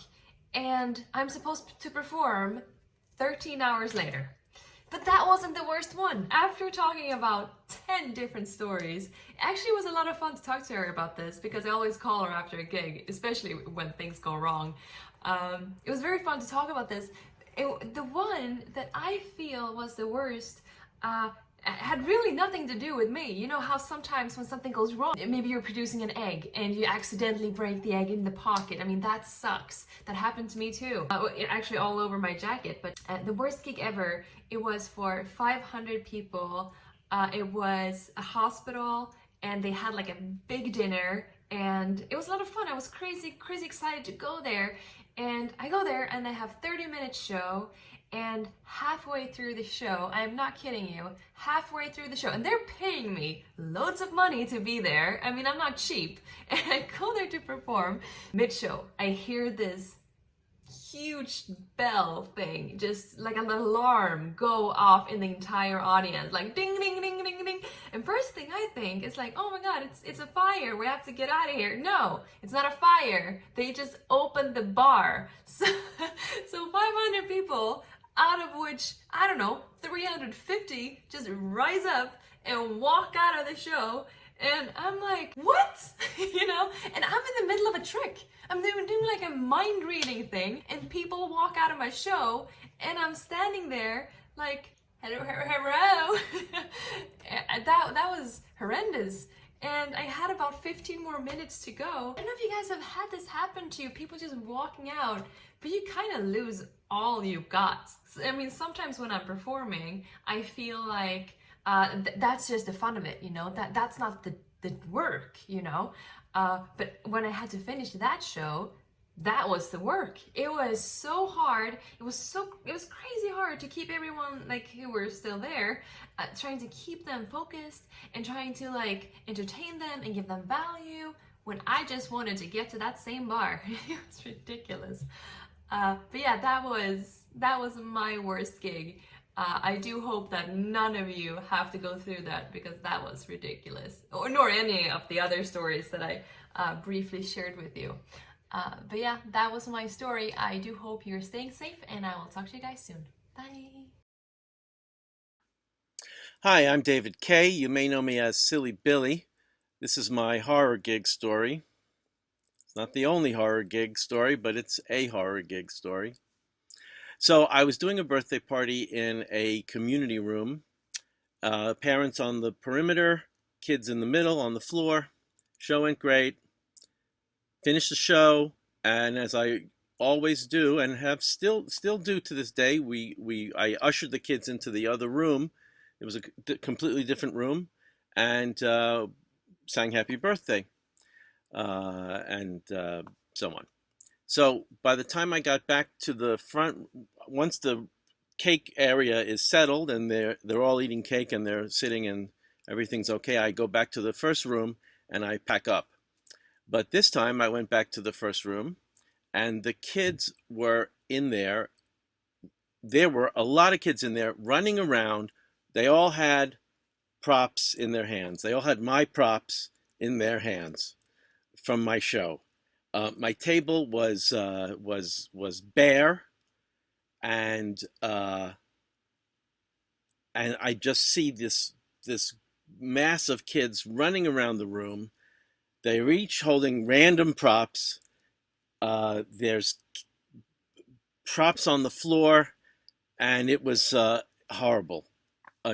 and I'm supposed to perform 13 hours later. But that wasn't the worst one. After talking about 10 different stories, it actually was a lot of fun to talk to her about this because I always call her after a gig, especially when things go wrong. It was very fun to talk about this. The one that I feel was the worst had really nothing to do with me. You know how sometimes when something goes wrong, maybe you're producing an egg and you accidentally break the egg in the pocket. I mean, that sucks. That happened to me too. Actually all over my jacket. But the worst gig ever, it was for 500 people. It was a hospital and they had like a big dinner and it was a lot of fun. I was crazy excited to go there, and I go there and they have 30-minute show, and halfway through the show, I am not kidding you, halfway through the show, and they're paying me loads of money to be there. I mean, I'm not cheap. And I go there to perform. Mid-show, I hear this huge bell thing, just like an alarm go off in the entire audience, like ding, ding, ding, ding, ding. And first thing I think is like, oh my God, it's a fire. We have to get out of here. No, it's not a fire. They just opened the bar. So 500 people, out of which, I don't know, 350 just rise up and walk out of the show. And I'm like, what? You know? And I'm in the middle of a trick. I'm doing like a mind reading thing, and people walk out of my show, and I'm standing there like, hello. That was horrendous. And I had about 15 more minutes to go. I don't know if you guys have had this happen to you, people just walking out, but you kind of lose all you've got. I mean, sometimes when I'm performing, I feel like that's just the fun of it, you know, that's not the work, you know. But when I had to finish that show, that was the work. It was so hard. It was crazy hard to keep everyone like who were still there, trying to keep them focused and trying to like entertain them and give them value when I just wanted to get to that same bar. It was ridiculous. But yeah, that was my worst gig. I do hope that none of you have to go through that, because that was ridiculous, nor any of the other stories that I briefly shared with you. But yeah, that was my story. I do hope you're staying safe, and I will talk to you guys soon. Bye! Hi, I'm David Kay. You may know me as Silly Billy. This is my horror gig story. It's not the only horror gig story, but it's a horror gig story. So I was doing a birthday party in a community room. Parents on the perimeter, kids in the middle on the floor. Show went great. Finished the show, and as I always do and have still do to this day, I ushered the kids into the other room. It was a completely different room, and sang happy birthday, and so on. So by the time I got back to the front, once the cake area is settled and they're all eating cake and they're sitting and everything's okay, I go back to the first room and I pack up. But this time I went back to the first room, and the kids were in there. There were a lot of kids in there running around. They all had props in their hands. They all had my props in their hands from my show. My table was bare, and I just see this mass of kids running around the room. They're each holding random props. There's props on the floor, and it was horrible,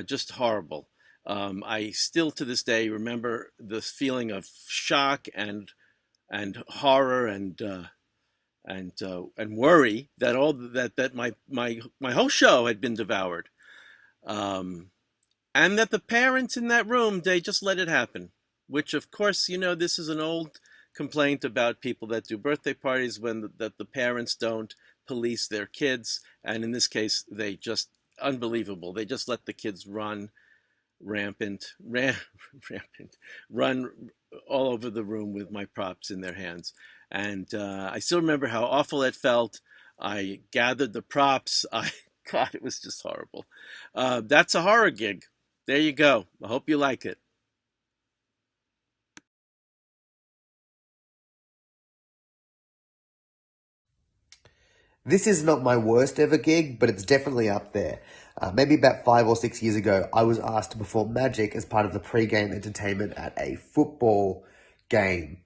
just horrible. I still to this day remember the feeling of shock and horror and worry that my whole show had been devoured, and that the parents in that room, they just let it happen. Which, of course, you know, this is an old complaint about people that do birthday parties that the parents don't police their kids, and in this case, they just unbelievable. They just let the kids run rampant, run all over the room with my props in their hands. And I still remember how awful it felt. I gathered the props. God, it was just horrible. That's a horror gig. There you go. I hope you like it. This is not my worst ever gig, but it's definitely up there. Maybe about 5 or 6 years ago, I was asked to perform magic as part of the pre-game entertainment at a football game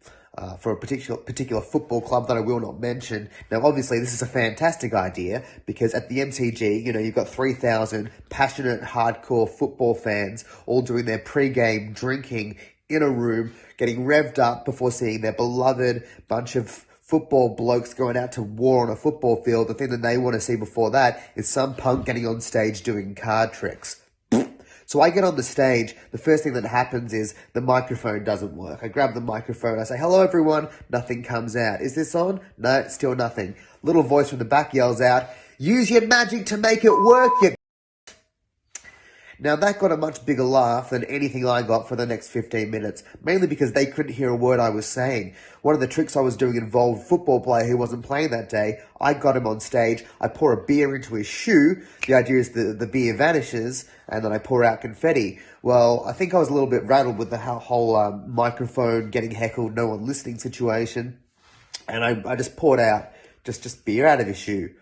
for a particular football club that I will not mention. Now, obviously, this is a fantastic idea because at the MCG, you know, you've got 3,000 passionate, hardcore football fans all doing their pre-game drinking in a room, getting revved up before seeing their beloved bunch of football blokes going out to war on a football field. The thing that they want to see before that is some punk getting on stage doing card tricks. So I get on the stage. The first thing that happens is the microphone doesn't work. I grab the microphone. I say, hello, everyone. Nothing comes out. Is this on? No, still nothing. Little voice from the back yells out, use your magic to make it work, you... Now that got a much bigger laugh than anything I got for the next 15 minutes, mainly because they couldn't hear a word I was saying. One of the tricks I was doing involved a football player who wasn't playing that day. I got him on stage, I pour a beer into his shoe, the idea is the beer vanishes, and then I pour out confetti. Well, I think I was a little bit rattled with the whole microphone, getting heckled, no one listening situation, and I just poured out just beer out of his shoe.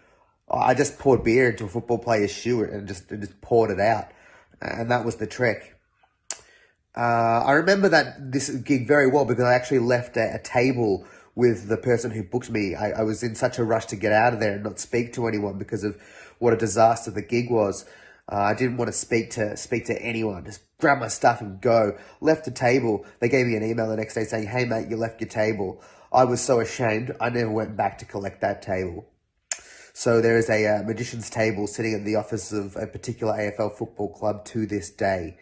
I just poured beer into a football player's shoe and just poured it out. And that was the trick. I remember this gig very well because I actually left a table with the person who booked me. I was in such a rush to get out of there and not speak to anyone because of what a disaster the gig was. I didn't want to speak to anyone. Just grab my stuff and go. Left the table. They gave me an email the next day saying, hey mate, you left your table. I was so ashamed, I never went back to collect that table. So there is a magician's table sitting in the office of a particular AFL football club to this day.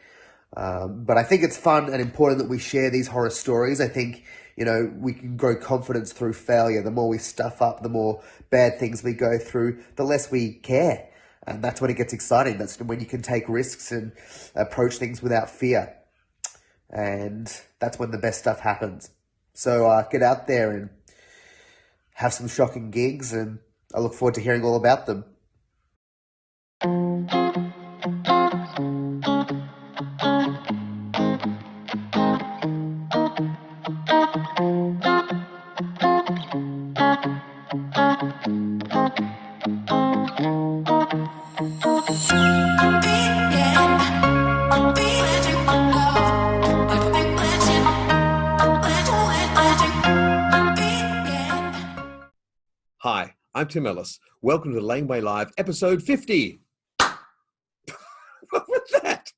But I think it's fun and important that we share these horror stories. I think, we can grow confidence through failure. The more we stuff up, the more bad things we go through, the less we care. And that's when it gets exciting. That's when you can take risks and approach things without fear. And that's when the best stuff happens. So get out there and have some shocking gigs, and I look forward to hearing all about them. Hi, I'm Tim Ellis. Welcome to Laneway Live, episode 50. What was that?